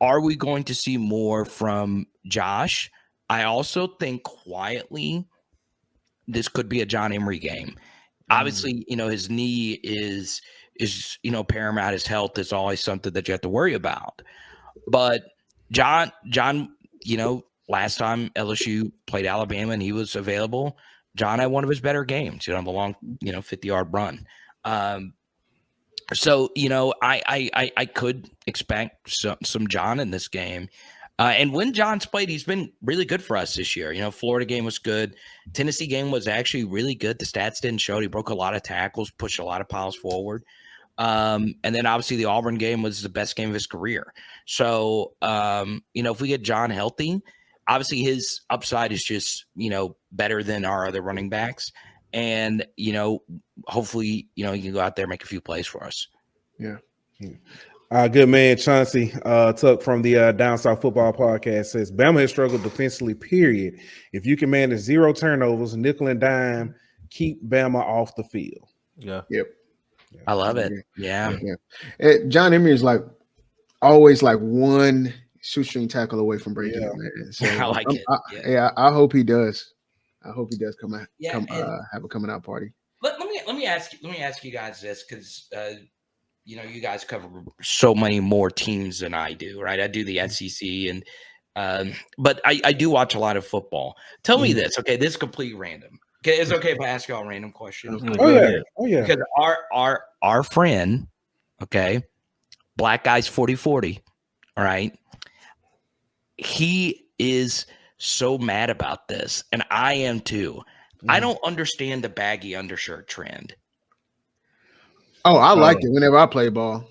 Are we going to see more from Josh? I also think quietly this could be a John Emery game. Obviously, his knee is paramount. His health is always something that you have to worry about. But John, last time LSU played Alabama and he was available, John had one of his better games, the long, 50-yard run. So, I could expect some John in this game. And when John's played, he's been really good for us this year. Florida game was good. Tennessee game was actually really good. The stats didn't show it. He broke a lot of tackles, pushed a lot of piles forward. And then obviously the Auburn game was the best game of his career. So, if we get John healthy, obviously his upside is just, better than our other running backs. And, hopefully, he can go out there and make a few plays for us. Yeah. Good man, Chauncey Tuck from the Down South Football Podcast says, Bama has struggled defensively, period. If you can manage 0 turnovers, nickel and dime, keep Bama off the field. Yep. I love it. Yeah. John Emery is always one shoestring tackle away from breaking it, man. So I like it. I hope he does. I hope he does have a coming out party. Let me ask you guys this, because you guys cover so many more teams than I do, right? I do the SEC, and but I do watch a lot of football. Tell me this, okay? This is completely random. Okay, it's okay if I ask y'all a random question. Oh yeah. Because our friend, okay, Black Guys 4040, all right, he is so mad about this, and I am too. I don't understand the baggy undershirt trend. Oh, I like it whenever I play ball.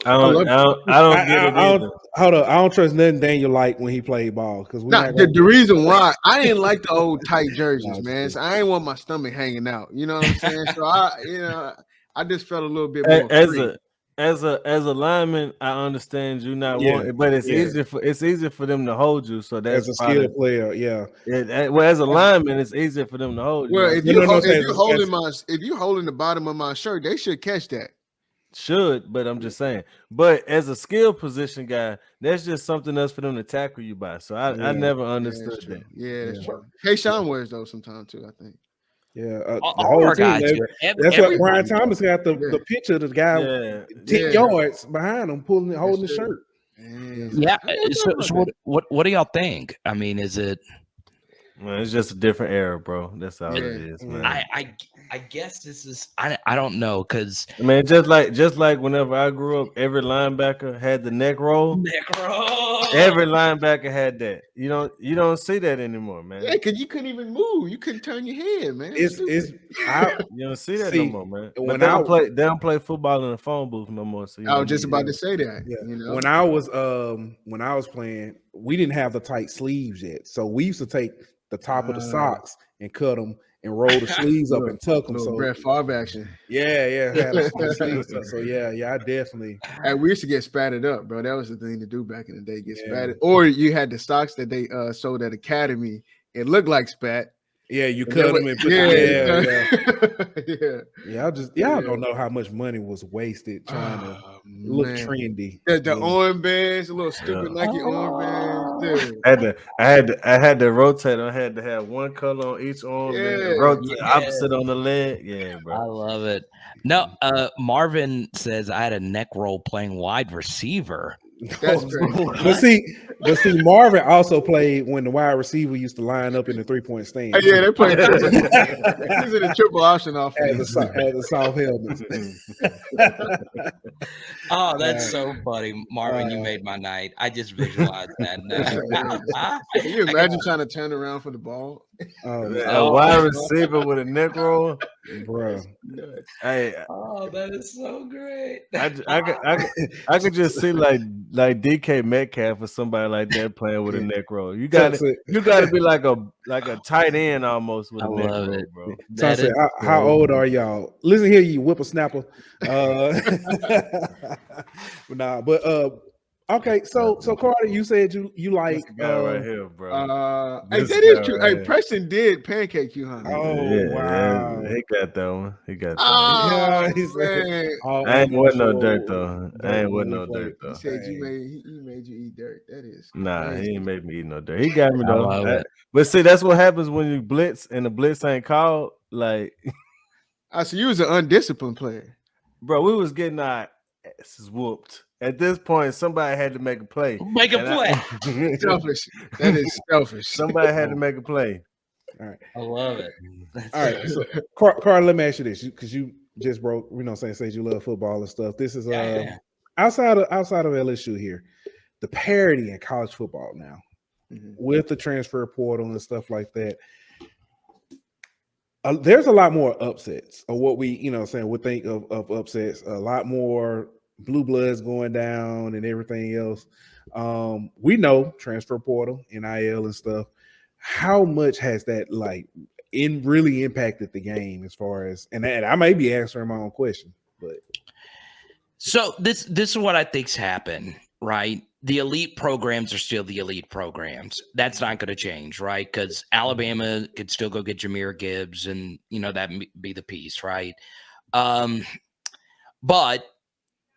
I don't get it either. Hold up. I don't trust nothing Daniel like when he played ball. Because the reason why I didn't like the old tight jerseys, man. So I ain't want my stomach hanging out. You know what I'm saying? So I just felt a little bit more as a lineman. I understand you not wanting, but it's easier for them to hold you. So that's as a skilled player, as a lineman, it's easier for them to hold you. Well, if you're holding the bottom of my shirt, they should catch that. But I'm just saying. But as a skill position guy, that's just something else for them to tackle you by. So I never understood that. Yeah, that's true. K-Sean wears those sometimes too, I think. Yeah, all our guys. That's what Brian Thomas got the picture of the guy 10 yards behind him, holding the shirt. Yeah. So what do y'all think? I mean, is it? Well, it's just a different era, bro. That's all it is, man. I guess this is I don't know because I mean, just like whenever I grew up, every linebacker had the neck roll. Every linebacker had that. You don't see that anymore, man. Yeah, because you couldn't even move. You couldn't turn your head, man. You don't see that See, no more, man. when But they don't play football in the phone booth no more. So I was just about to say that. Yeah. You know? When I was playing, we didn't have the tight sleeves yet, so we used to take the top of the socks and cut them and roll the sleeves up and tuck them. So Brett Favre action. Yeah, had the sleeves tucked. So yeah, I definitely. And we used to get spatted up, bro. That was the thing to do back in the day, get spatted. Or you had the socks that they sold at Academy. It looked like spat. Yeah, you cut them and put I don't know how much money was wasted trying to look trendy. The armbands, a little stupid Nike armbands. I had to rotate. I had to have one color on each arm, opposite on the leg. Yeah, bro. I love it. No, Marvin says I had a neck roll playing wide receiver. That's crazy. But see, Marvin also played when the wide receiver used to line up in the 3-point stand. Yeah, they played. He's in a triple option offense. Had the soft helmets. Oh, that's so funny, Marvin! You made my night. I just visualized that. Can you imagine trying to turn around for the ball? A wide receiver with a neck roll, bro. Hey, that is so great. I could just see like DK Metcalf or somebody like that playing with a neck roll. You got to be like a tight end almost with a neck roll, bro. How old are y'all? Listen here, you whippersnapper. Okay, so Carter, you said you like this guy right here, bro. Hey, that is true. Hey, Preston did pancake you, honey. Wow. He got that one. He got that one. I ain't with no dirt though. He said he made you eat dirt. That is crazy. He ain't made me eat no dirt. He got me though. But see, that's what happens when you blitz and the blitz ain't called. Like, so you was an undisciplined player, bro. We was getting our asses whooped. At this point, somebody had to make a play. Selfish. That is selfish. Somebody had to make a play. All right. I love it. All right. So, Carl, let me ask you this, because you just broke, said you love football and stuff. This is outside of LSU here, the parity in college football now, with the transfer portal and stuff like that. There's a lot more upsets of what we, would think of upsets. A lot more blue bloods going down and everything else. We know transfer portal, NIL and stuff. How much has that really impacted the game as far as, and I may be answering my own question, but so this is what I think's happened, right? The elite programs are still the elite programs. That's not going to change, right? Because Alabama could still go get Jahmyr Gibbs, and that be the piece, right? But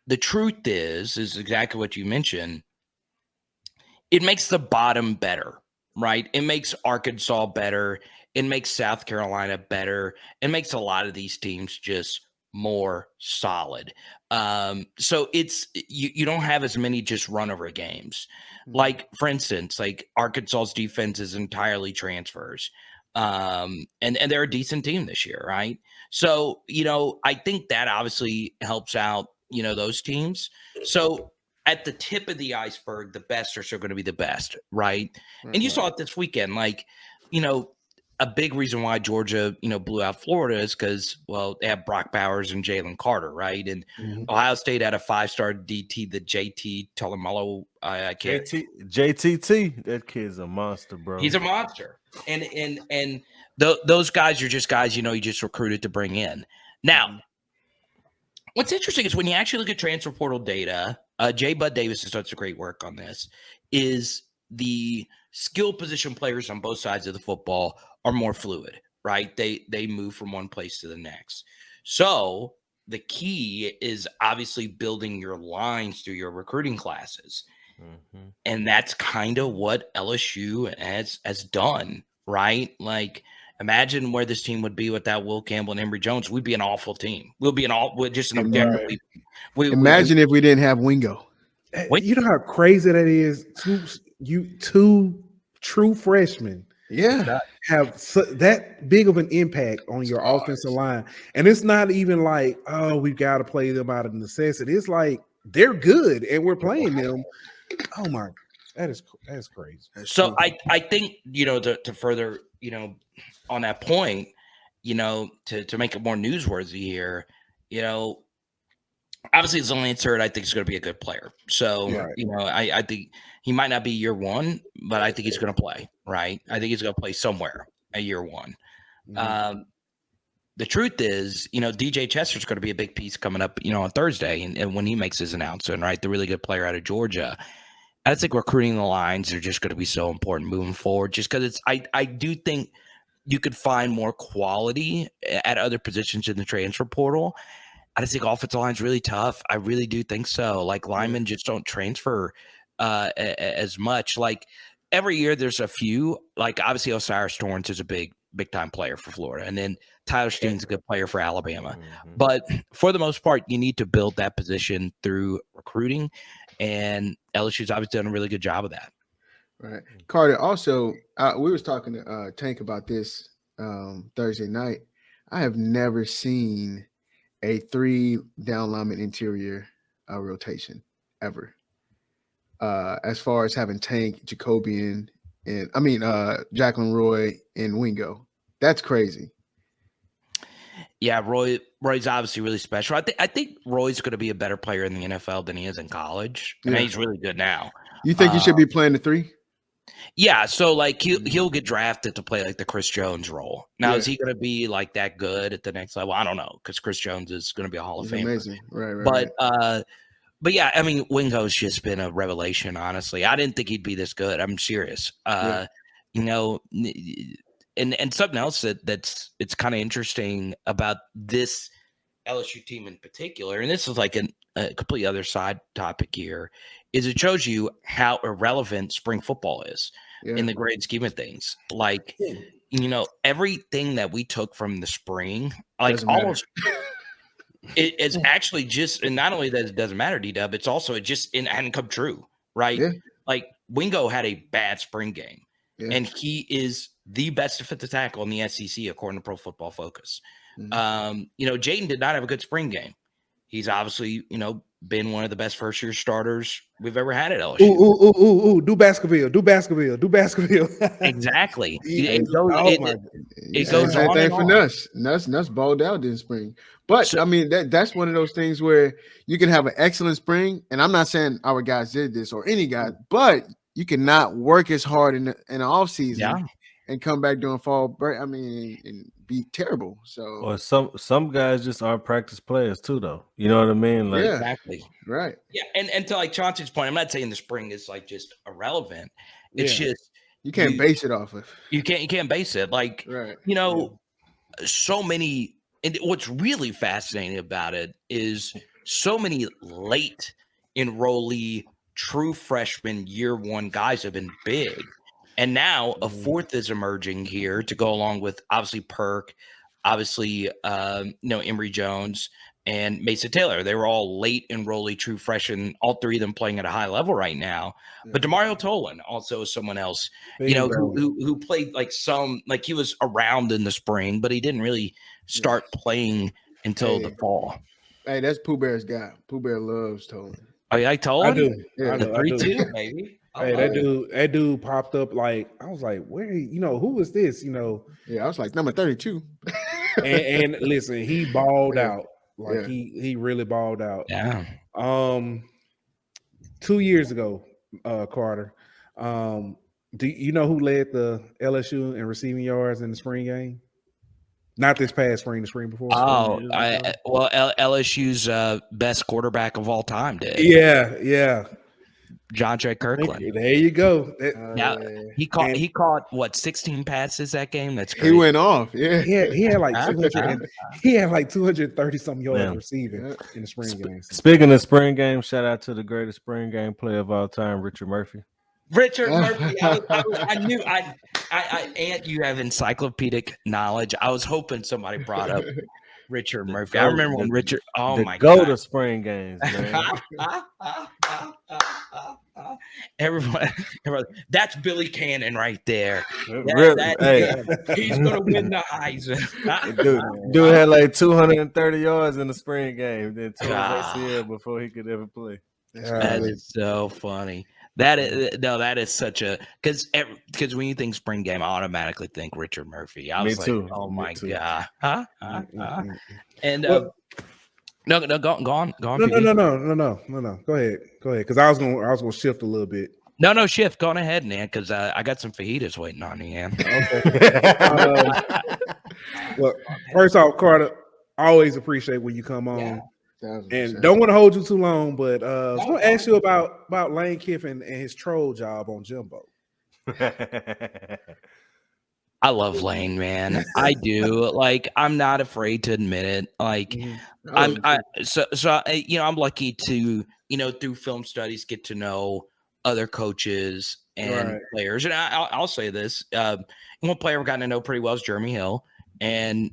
the truth is exactly what you mentioned. It makes the bottom better, right? It makes Arkansas better. It makes South Carolina better. It makes a lot of these teams just more solid. So it's you don't have as many just run over games. Like, for instance, like Arkansas's defense is entirely transfers. And they're a decent team this year, right? So, I think that obviously helps out those teams. So at the tip of the iceberg, the best are still going to be the best, right? And you saw it this weekend. Like, a big reason why Georgia, blew out Florida is because, they have Brock Bowers and Jalen Carter, right? And Ohio State had a 5-star DT, the JT Tuimoloau. I can't. JTT, that kid's a monster, bro. He's a monster. And those guys are just guys, you just recruited to bring in. Now, what's interesting is when you actually look at transfer portal data, Jay Bud Davis has done some great work on this, is the skill position players on both sides of the football are more fluid, right? They move from one place to the next. So the key is obviously building your lines through your recruiting classes. And that's kind of what LSU has done, right? Like, imagine where this team would be without Will Campbell and Emory Jones. We'd be an awful team. Imagine if we didn't have Wingo. You know how crazy that is? Two true freshmen Yeah. have that big of an impact on your offensive line. And it's not even like, oh, we've got to play them out of necessity. It's like they're good and we're playing them. Oh my, that is crazy. So I think, to further, on that point, to make it more newsworthy here, obviously Zolani Turd, I think, is going to be a good player. So, I think he might not be year one, but I think he's going to play, right? I think he's going to play somewhere at year one. Mm-hmm. The truth is, DJ Chester's going to be a big piece coming up, on Thursday. And when he makes his announcement, right, the really good player out of Georgia. I think recruiting the lines are just going to be so important moving forward, just because I do think you could find more quality at other positions in the transfer portal. I just think offensive line is really tough. I really do think so. Like linemen just don't transfer as much. Like every year there's a few, like obviously Osiris Torrance is a big time player for Florida. And then Tyler Steen's a good player for Alabama. Mm-hmm. But for the most part, you need to build that position through recruiting. And LSU's obviously done a really good job of that. Right. Carter, also, we was talking to Tank about this Thursday night. I have never seen a 3 down lineman interior rotation ever. As far as having Tank, Jacobian, and Jacqueline Roy and Wingo. That's crazy. Yeah, Roy's obviously really special. I think Roy's going to be a better player in the NFL than he is in college. I mean, he's really good now. You think he should be playing the 3? Yeah, so like he'll get drafted to play like the Chris Jones role. Now, is he going to be like that good at the next level? I don't know, because Chris Jones is going to be a Hall of Famer. Amazing, right. But yeah, I mean, Wingo's just been a revelation. Honestly, I didn't think he'd be this good. I'm serious. And something else that's kind of interesting about this LSU team in particular, and this is like a complete other side topic here, is it shows you how irrelevant spring football is in the grand scheme of things. Like, everything that we took from the spring, like almost it's actually just, and not only that it doesn't matter, D-Dub, it's also it hadn't come true, right? Yeah. Like Wingo had a bad spring game, and he is the best defensive tackle in the SEC according to Pro Football Focus. Mm-hmm. Jaden did not have a good spring game. He's obviously, been one of the best first-year starters we've ever had at LSU. Ooh, do Baskerville. Exactly. It goes on and on. Nuss balled out this spring. But, that's one of those things where you can have an excellent spring, and I'm not saying our guys did this or any guy, but you cannot work as hard in the offseason and come back during fall break. And be terrible. So, or some guys just aren't practice players too, though. You know what I mean? Like, exactly. Right. Yeah, and to like Chauncey's point, I'm not saying the spring is like just irrelevant. It's just you can't base it off of. You can't base it like so many. And what's really fascinating about it is so many late enrollee, true freshman year one guys have been big. And now a fourth is emerging here to go along with obviously Perk, obviously, Emory Jones and Mason Taylor. They were all late enrollee true freshmen, all three of them playing at a high level right now. Yeah. But DeMario Tolan also is someone else, who played like he was around in the spring, but he didn't really start playing until the fall. Hey, that's Pooh Bear's guy. Pooh Bear loves Tolan. Oh, yeah, I told him. I do. Yeah, the 3-2, maybe. Hey, that dude popped up like I was like, where who is this? Yeah, I was like number 32. and listen, he balled out. Like he really balled out. Yeah. 2 years ago, Carter. Do you know who led the LSU in receiving yards in the spring game? Not this past spring, the spring before. LSU's best quarterback of all time did. Yeah. John Trey Kirkland. There you go. He caught what 16 passes that game. That's crazy. He went off. Yeah. He had like 200. He had like 230 some yards receiving in the spring game. Speaking of spring game, shout out to the greatest spring game player of all time, Richard Murphy. Richard Murphy. I knew. And you have encyclopedic knowledge. I was hoping somebody brought up Richard Murphy. goat, I remember when Richard. Oh the my goat god! of spring games, man. Everybody, that's Billy Cannon right there. Really, hey, He's gonna win the Heisman. dude had like 230 yards in the spring game, then tore his God. ACL before he could ever play. That is so funny. That is such a because when you think spring game, I automatically think Richard Murphy. I was Me too. like, oh Me my too. god, and Well, no, go on. No. Go ahead, because I was gonna shift a little bit. No, shift. Go on ahead, man, because I got some fajitas waiting on you, man. Okay. Well, first off, Carter, I always appreciate when you come on. And don't want to hold you too long, but I was going to ask you about Lane Kiffin and his troll job on Jimbo. I love Lane, man. I do. Like, I'm not afraid to admit it. Like, I'm lucky to, through film studies, get to know other coaches and players. And I'll say this: one player I've gotten to know pretty well is Jeremy Hill, and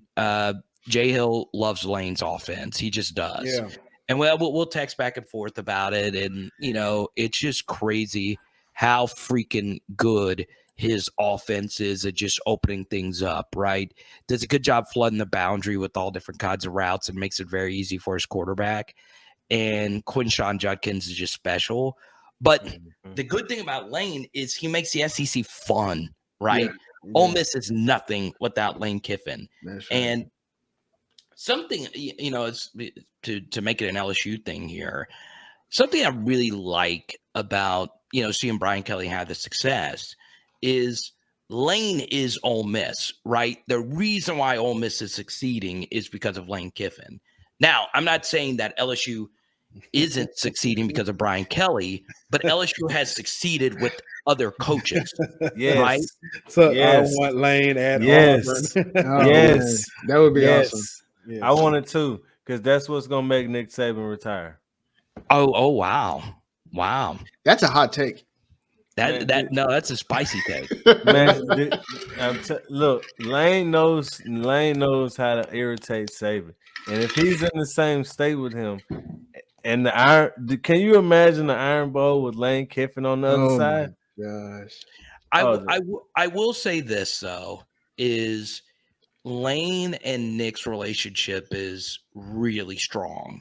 Jay Hill loves Lane's offense. He just does. Yeah. And we'll text back and forth about it, and it's just crazy how freaking good his offense is at just opening things up, right? Does a good job flooding the boundary with all different kinds of routes and makes it very easy for his quarterback. And Quinshon Judkins is just special. But the good thing about Lane is he makes the SEC fun, right? Yeah. Ole Miss is nothing without Lane Kiffin. Right. And something, it's to make it an LSU thing here, something I really like about, seeing Brian Kelly have the success is Lane is Ole Miss, right? The reason why Ole Miss is succeeding is because of Lane Kiffin. Now, I'm not saying that LSU isn't succeeding because of Brian Kelly, but LSU has succeeded with other coaches. Yes. Right? So I want Lane at Auburn. Yes. That would be awesome. Yes. I want it too, because that's what's gonna make Nick Saban retire. Oh wow. That's a hot take. That's a spicy take. Man, look, Lane knows how to irritate Saban, and if he's in the same state with him, and can you imagine the Iron Bowl with Lane Kiffin on the other side? Gosh, I will say this though, is Lane and Nick's relationship is really strong,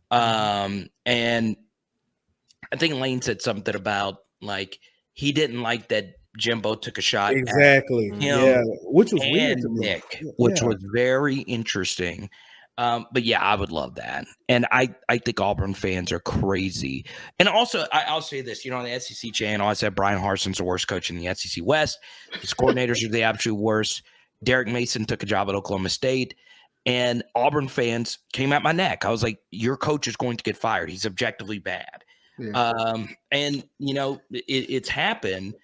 and I think Lane said something about like he didn't like that Jimbo took a shot exactly at him, yeah, which was weird to Nick, which was very interesting. But yeah, I would love that. And I think Auburn fans are crazy. And also, I'll say this, on the SEC channel, I said Brian Harsin's the worst coach in the SEC West. His coordinators are the absolute worst. Derek Mason took a job at Oklahoma State. And Auburn fans came at my neck. I was like, your coach is going to get fired. He's objectively bad. Yeah. And, it's happened.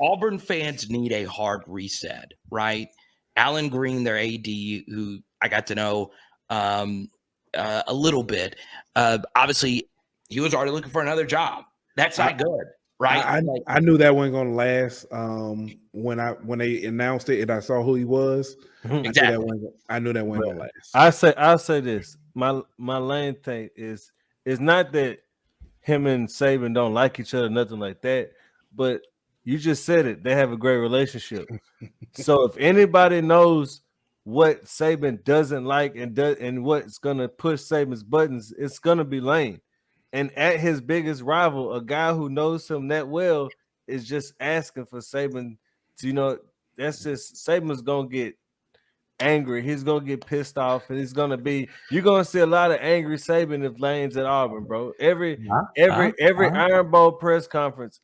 Auburn fans need a hard reset, right? Alan Green, their AD, who I got to know a little bit. Obviously, he was already looking for another job. That's not good, right? I knew that wasn't going to last when they announced it and I saw who he was. Exactly. I knew that wasn't going to last. I'll say this. My Lane thing is not that him and Saban don't like each other, nothing like that. But you just said it. They have a great relationship. So if anybody knows what Saban doesn't like and what's gonna push Saban's buttons, it's gonna be Lane. And at his biggest rival, a guy who knows him that well is just asking for Saban to, that's just Saban's gonna get angry. He's gonna get pissed off, and you're gonna see a lot of angry Saban if Lane's at Auburn, bro. Every Iron Bowl press conference,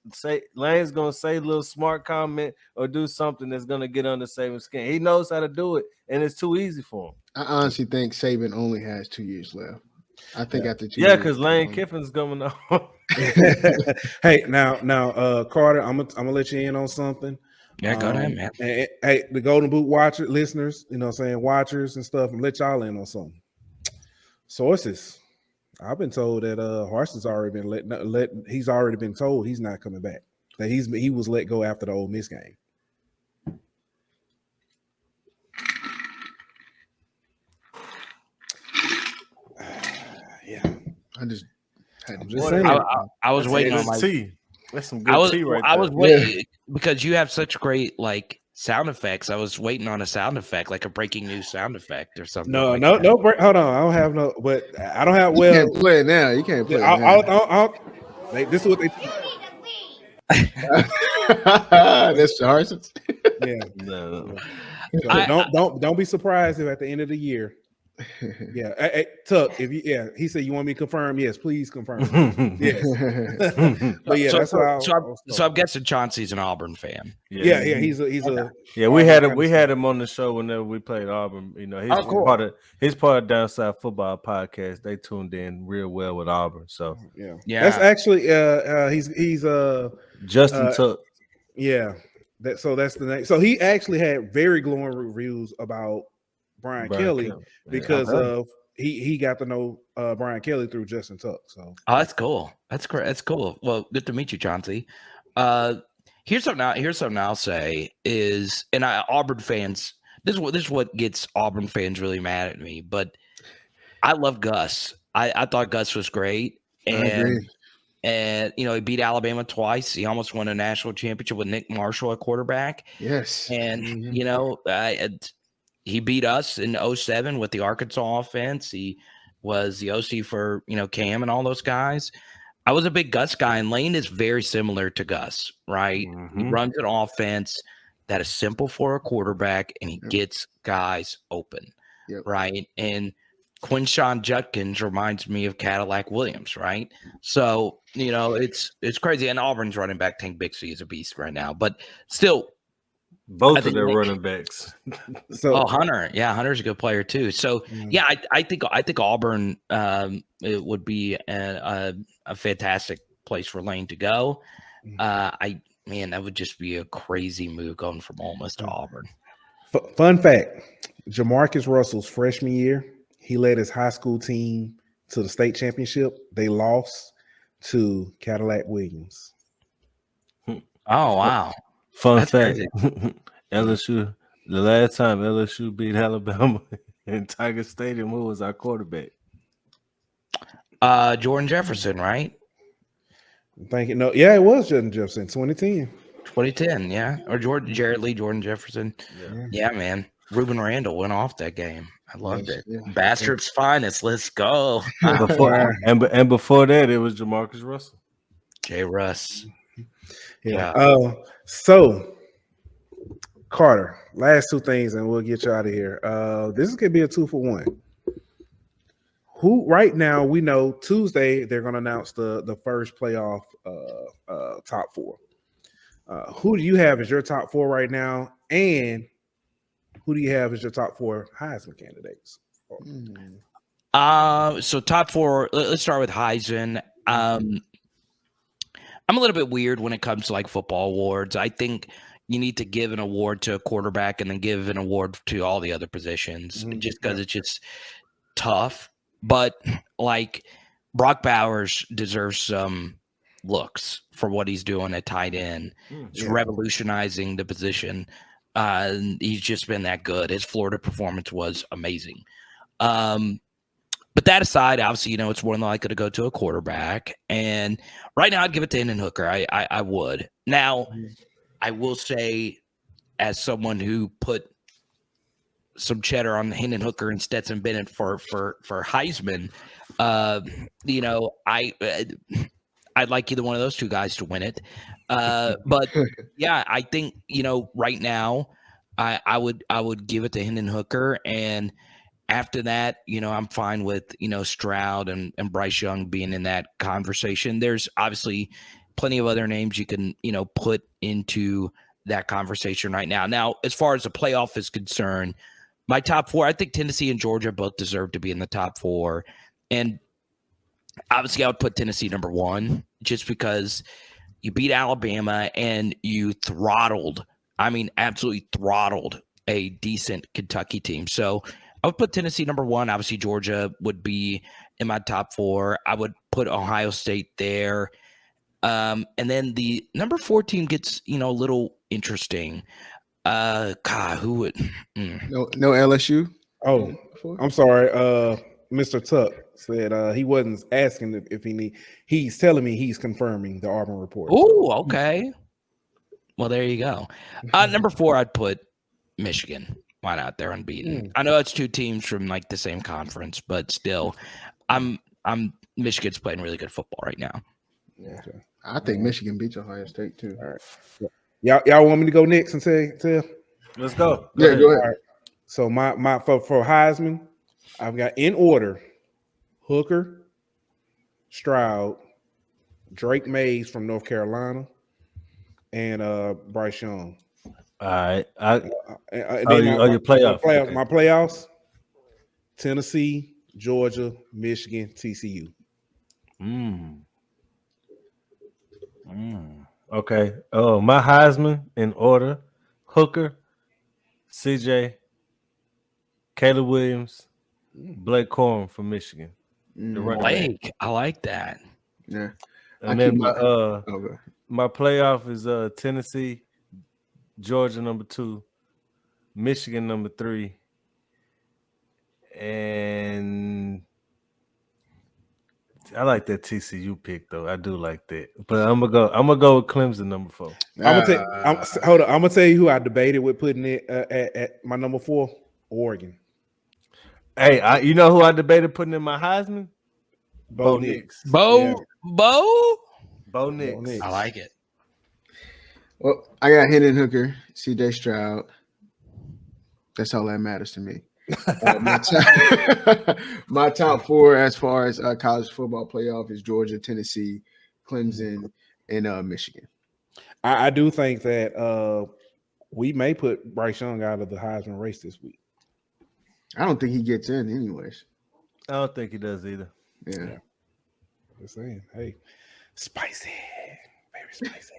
Lane's gonna say a little smart comment or do something that's gonna get under Saban's skin. He knows how to do it, and it's too easy for him. I honestly think Saban only has 2 years left. I think after 2 years. Yeah, because Lane Kiffin's coming on. Hey, now, Carter, I'm gonna let you in on something. Yeah, go ahead, man. Hey, the Golden Boot watcher listeners, watchers and stuff, and let y'all in on something. Sources. I've been told that Harson's already been he's already been told he's not coming back. That he was let go after the Ole Miss game. I just had to just saying. I was waiting on That's my tea. That's some good tea right I there. was waiting because you have such great like sound effects. I was waiting on a sound effect, like a breaking news sound effect or something. No, like no, that. no. Hold on, I don't have no. But I don't have. You Well, can't play it now. You can't play it now. This is what they. That's the Harsons. Yeah. No. So don't be surprised if at the end of the year. Yeah, hey, Tuck. He said you want me to confirm. Yes, please confirm. Yes, but yeah, that's why. So I'm guessing Chauncey's an Auburn fan. Yeah, he's a. Yeah, we had him on the show whenever we played Auburn. You know, he's part of Downside Football Podcast. They tuned in real well with Auburn. So yeah. That's actually he's Justin Tuck. Yeah, that's the name. So he actually had very glowing reviews about Brian Kelly because of he got to know Brian Kelly through Justin Tuck. So that's cool. That's great. That's cool. Well, good to meet you, Chauncey. Here's something I'll say is, and Auburn fans. This is what gets Auburn fans really mad at me. But I love Gus. I thought Gus was great, and he beat Alabama twice. He almost won a national championship with Nick Marshall at quarterback. Yes, and he beat us in 2007 with the Arkansas offense. He was the OC for, Cam and all those guys. I was a big Gus guy, and Lane is very similar to Gus, right? Mm-hmm. He runs an offense that is simple for a quarterback, and he gets guys open, right? And Quinshon Judkins reminds me of Cadillac Williams, right? So, it's crazy. And Auburn's running back, Tank Bixby, is a beast right now. But still, both of their running backs. Hunter. Yeah, Hunter's a good player too. So, I think Auburn it would be a fantastic place for Lane to go. That would just be a crazy move going from Ole Miss to Auburn. Fun fact, Jamarcus Russell's freshman year, he led his high school team to the state championship. They lost to Cadillac Williams. Oh, wow. Fun fact, LSU, the last time LSU beat Alabama in Tiger Stadium, who was our quarterback? Jordan Jefferson, right? I'm thinking, no, yeah, it was Jordan Jefferson, 2010. 2010, yeah. Or Jared Lee, Jordan Jefferson. Yeah, man. Ruben Randall went off that game. I loved it. Yeah. Bastard's finest. Let's go. Before that, it was Jamarcus Russell. J. Russ. Yeah. So, Carter, last two things, and we'll get you out of here. This is gonna be a 2-for-1. Who right now we know Tuesday they're gonna announce the first playoff top four. Who do you have as your top four right now, and who do you have as your top four Heisman candidates? So top four. Let's start with Heisman. I'm a little bit weird when it comes to like football awards. I think you need to give an award to a quarterback and then give an award to all the other positions just because it's just tough. But like Brock Bowers deserves some looks for what he's doing at tight end. He's revolutionizing the position. He's just been that good. His Florida performance was amazing. But that aside, obviously, it's more than likely to go to a quarterback. And right now, I'd give it to Hendon Hooker. I would. Now, I will say, as someone who put some cheddar on Hendon Hooker and Stetson Bennett for Heisman, I'd like either one of those two guys to win it. But yeah, I think right now, I would give it to Hendon Hooker. And after that, I'm fine with, Stroud and Bryce Young being in that conversation. There's obviously plenty of other names you can, put into that conversation right now. Now, as far as the playoff is concerned, my top four, I think Tennessee and Georgia both deserve to be in the top four. And obviously I would put Tennessee number one just because you beat Alabama and you absolutely throttled a decent Kentucky team. So I would put Tennessee number one. Obviously, Georgia would be in my top four. I would put Ohio State there. And then the number 4 team gets, a little interesting. Who would? No LSU? Oh, I'm sorry, Mr. Tuck. said he wasn't asking if he need. He's telling me he's confirming the Auburn report. Ooh, okay. Well, there you go. Number 4, I'd put Michigan. Why not? They're unbeaten. I know it's 2 teams from like the same conference, but still, Michigan's playing really good football right now. Yeah, I think Michigan beats Ohio State too. All right, y'all want me to go next and say? Let's go. Go ahead. All right. So my for Heisman, I've got in order: Hooker, Stroud, Drake Mays from North Carolina, and Bryce Young. All right. Your playoff. Okay. My playoffs: Tennessee, Georgia, Michigan, TCU. Okay. Oh, my Heisman in order: Hooker, CJ, Caleb Williams, Blake Corum from Michigan. Blake, I like that. Yeah. And then my playoff is Tennessee, Georgia number 2, Michigan number 3, and I like that TCU pick though. I do like that, but I'm gonna go with Clemson number 4. I'm gonna tell you who I debated with putting it at my number 4, Oregon. Hey, you know who I debated putting in my Heisman? Bo Nix. Bo Nix. I like it. Well, I got Hendon Hooker, CJ Stroud. That's all that matters to me. My top 4 as far as college football playoff is Georgia, Tennessee, Clemson, and Michigan. I do think that we may put Bryce Young out of the Heisman race this week. I don't think he gets in anyways. I don't think he does either. Yeah. Just saying, hey, spicy, very spicy.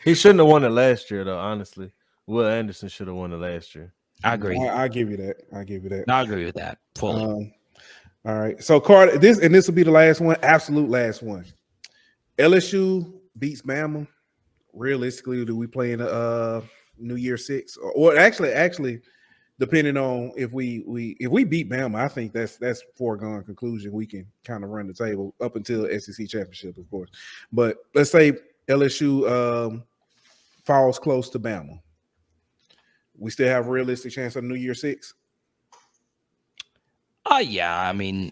He shouldn't have won it last year, though. Honestly, Will Anderson should have won it last year. I agree. I give you that. I agree with that fully. All right. So Carter, this will be the last one, absolute last one. LSU beats Bama. Realistically, do we play in New Year 6? Or actually, depending on if we beat Bama, I think that's foregone conclusion. We can kind of run the table up until SEC championship, of course. But let's say LSU falls close to Bama. We still have a realistic chance of New Year 6. Yeah. I mean,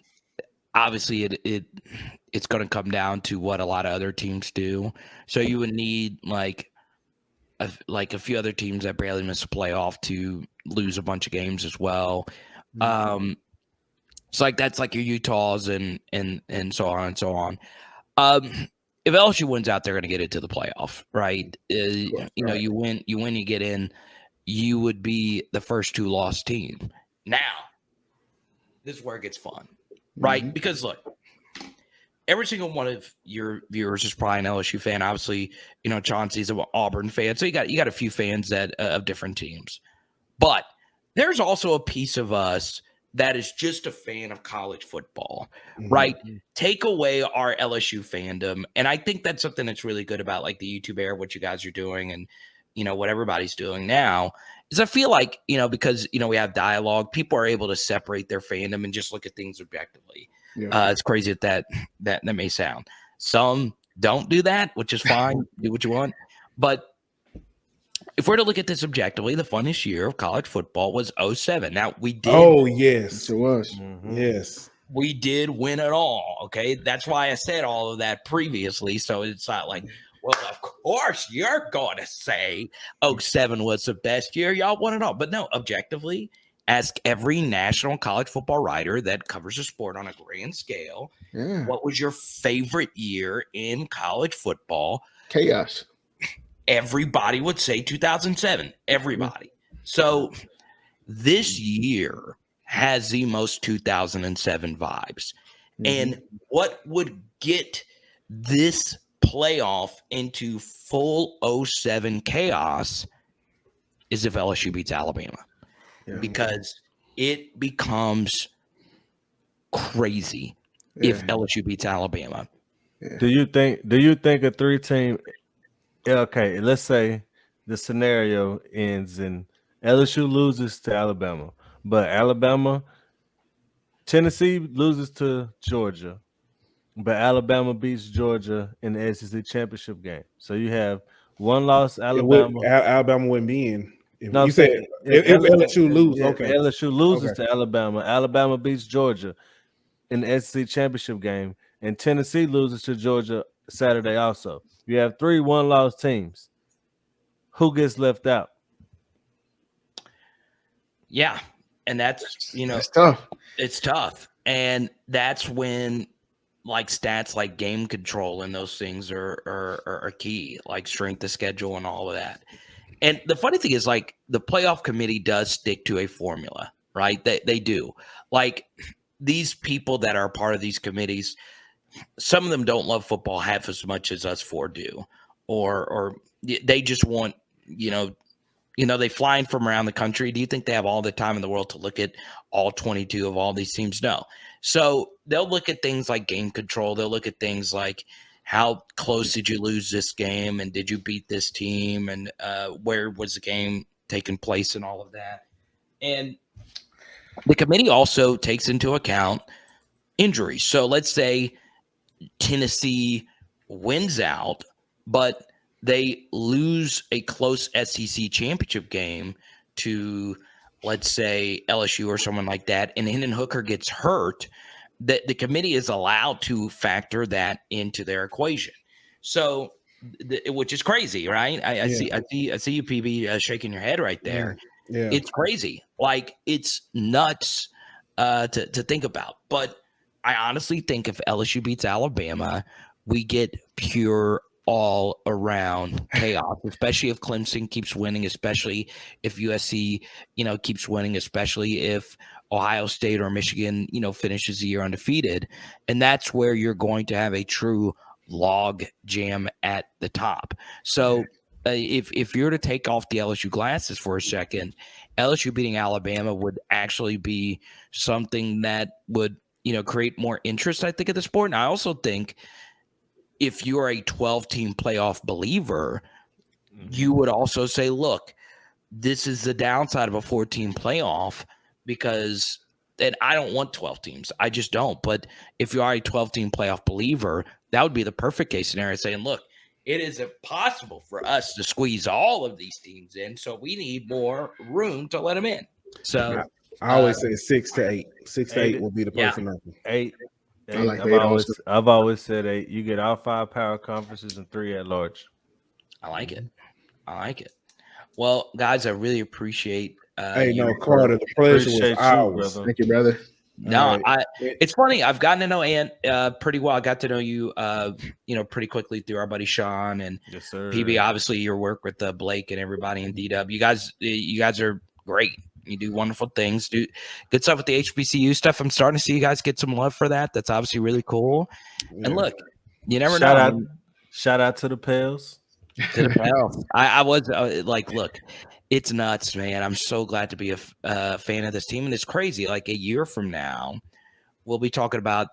obviously, it's going to come down to what a lot of other teams do. So you would need like a few other teams that barely miss a playoff to lose a bunch of games as well. It's like that's like your Utahs and so on and so on. If LSU wins out, they're going to get into the playoff, right? You know, you win, you get in. You would be the first 2 loss team. Now, this is where it gets fun, right? Because look, every single one of your viewers is probably an LSU fan. Obviously, you know, Chauncey's an Auburn fan. So you got a few fans that of different teams. But there's also a piece of us that is just a fan of college football, right? Take away our LSU fandom. And I think that's something that's really good about like the YouTube era, what you guys are doing and, you know, what everybody's doing now is I feel like, you know, because, you know, we have dialogue, people are able to separate their fandom and just look at things objectively. Yeah. It's crazy that may sound. Some don't do that, which is fine. Do what you want. But if we're to look at this objectively, the funnest year of college football was 2007. Now, we did. Oh, yes. It was. Yes. We did win it all, okay? That's why I said all of that previously, so it's not like, well, of course you're going to say 2007 was the best year. Y'all won it all. But no, objectively, ask every national college football writer that covers the sport on a grand scale, what was your favorite year in college football? Chaos. Everybody would say 2007. Everybody. So this year has the most 2007 vibes. And what would get this playoff into full 2007 chaos is if LSU beats Alabama. Because it becomes crazy if LSU beats Alabama. Do you think a 3-team? Okay, let's say the scenario ends and LSU loses to Alabama, but Alabama Tennessee loses to Georgia, but Alabama beats Georgia in the SEC championship game. So you have one loss, Alabama. Alabama wouldn't be in. If No, you said if LSU lose, okay. LSU loses to Alabama. Alabama beats Georgia in the SEC championship game, and Tennessee loses to Georgia Saturday also. You have 3 one-loss teams. Who gets left out? Yeah, and that's It's tough. It's tough, and that's when like stats like game control and those things are key, like strength of schedule and all of that. And the funny thing is, like, the playoff committee does stick to a formula, right? They do. Like, these people that are part of these committees, some of them don't love football half as much as us 4 do, or they just want, they fly in from around the country. Do you think they have all the time in the world to look at all 22 of all these teams? No. So they'll look at things like game control. They'll look at things like, how close did you lose this game, and did you beat this team, and where was the game taking place, and all of that. And the committee also takes into account injuries. So let's say Tennessee wins out, but they lose a close SEC championship game to, let's say, LSU or someone like that, and Hendon Hooker gets hurt. The committee is allowed to factor that into their equation. So, which is crazy, right? I see you, PB, shaking your head right there. Yeah. It's crazy. Like, it's nuts to think about. But I honestly think if LSU beats Alabama, we get pure all around chaos, especially if Clemson keeps winning, especially if USC, keeps winning, especially if Ohio State or Michigan, finishes the year undefeated. And that's where you're going to have a true log jam at the top. So if you're to take off the LSU glasses for a second, LSU beating Alabama would actually be something that would, create more interest, I think, of the sport. And I also think if you're a 12-team playoff believer, you would also say, look, this is the downside of a 14 playoff, because and I don't want 12 teams. I just don't. But if you are a 12-team playoff believer, that would be the perfect case scenario, saying, look, it is impossible for us to squeeze all of these teams in, so we need more room to let them in. So I always say 6 to 8. 6 to 8 will be the perfect number. 8. I like I've always said 8. You get all 5 power conferences and 3 at large. I like it. Well, guys, I really appreciate. Carter, the pleasure was ours. Thank you, brother. No, it's funny. I've gotten to know Ant pretty well. I got to know you, pretty quickly through our buddy Sean and yes, sir. PB. Obviously, your work with Blake and everybody in DW. You guys are great. You do wonderful things. Do good stuff with the HBCU stuff. I'm starting to see you guys get some love for that. That's obviously really cool. Yeah. And look, you never know. Shout out to the Pels. To the Pels. I was look. It's nuts, man. I'm so glad to be a fan of this team. And it's crazy. Like, a year from now, we'll be talking about,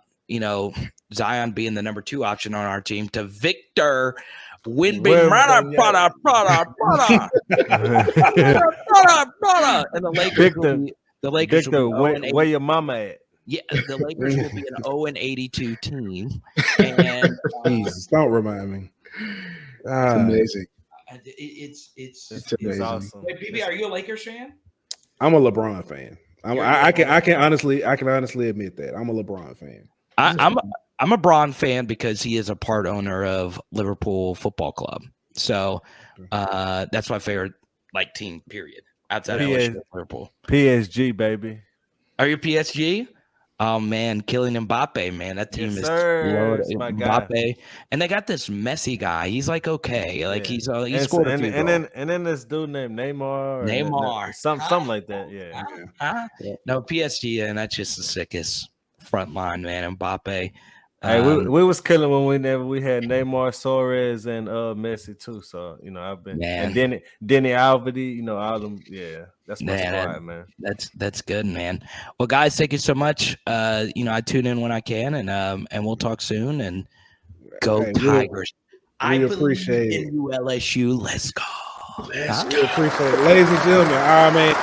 Zion being the number 2 option on our team to Victor Wembanyama. And the Lakers will be where your mama at? Yeah, the Lakers will be an 0-82 team. And Jesus, don't remind me. It's amazing. It's amazing. Awesome. Wait, BB, are you a Lakers fan? I'm a LeBron fan. I can honestly admit that I'm a LeBron fan. I'm a Bron fan because he is a part owner of Liverpool Football Club. So that's my favorite team. Period. Outside of Liverpool, PSG baby. Are you PSG? Oh man, killing Mbappe, man. That team is loaded. Mbappe, and they got this Messi guy. He's okay. He's scored a few goals. And then this dude named Neymar. Something like that. Yeah. No, PSG, and that's just the sickest front line, man. Mbappe. Hey, we was killing when we had Neymar, Suarez, and Messi too. So I've been and Denny Alvedi, all them. Yeah, that's my squad, man. That's good, man. Well, guys, thank you so much. I tune in when I can, and we'll talk soon. And go Tigers! I appreciate it. In LSU, let's go. We appreciate it, ladies and gentlemen. All right, man.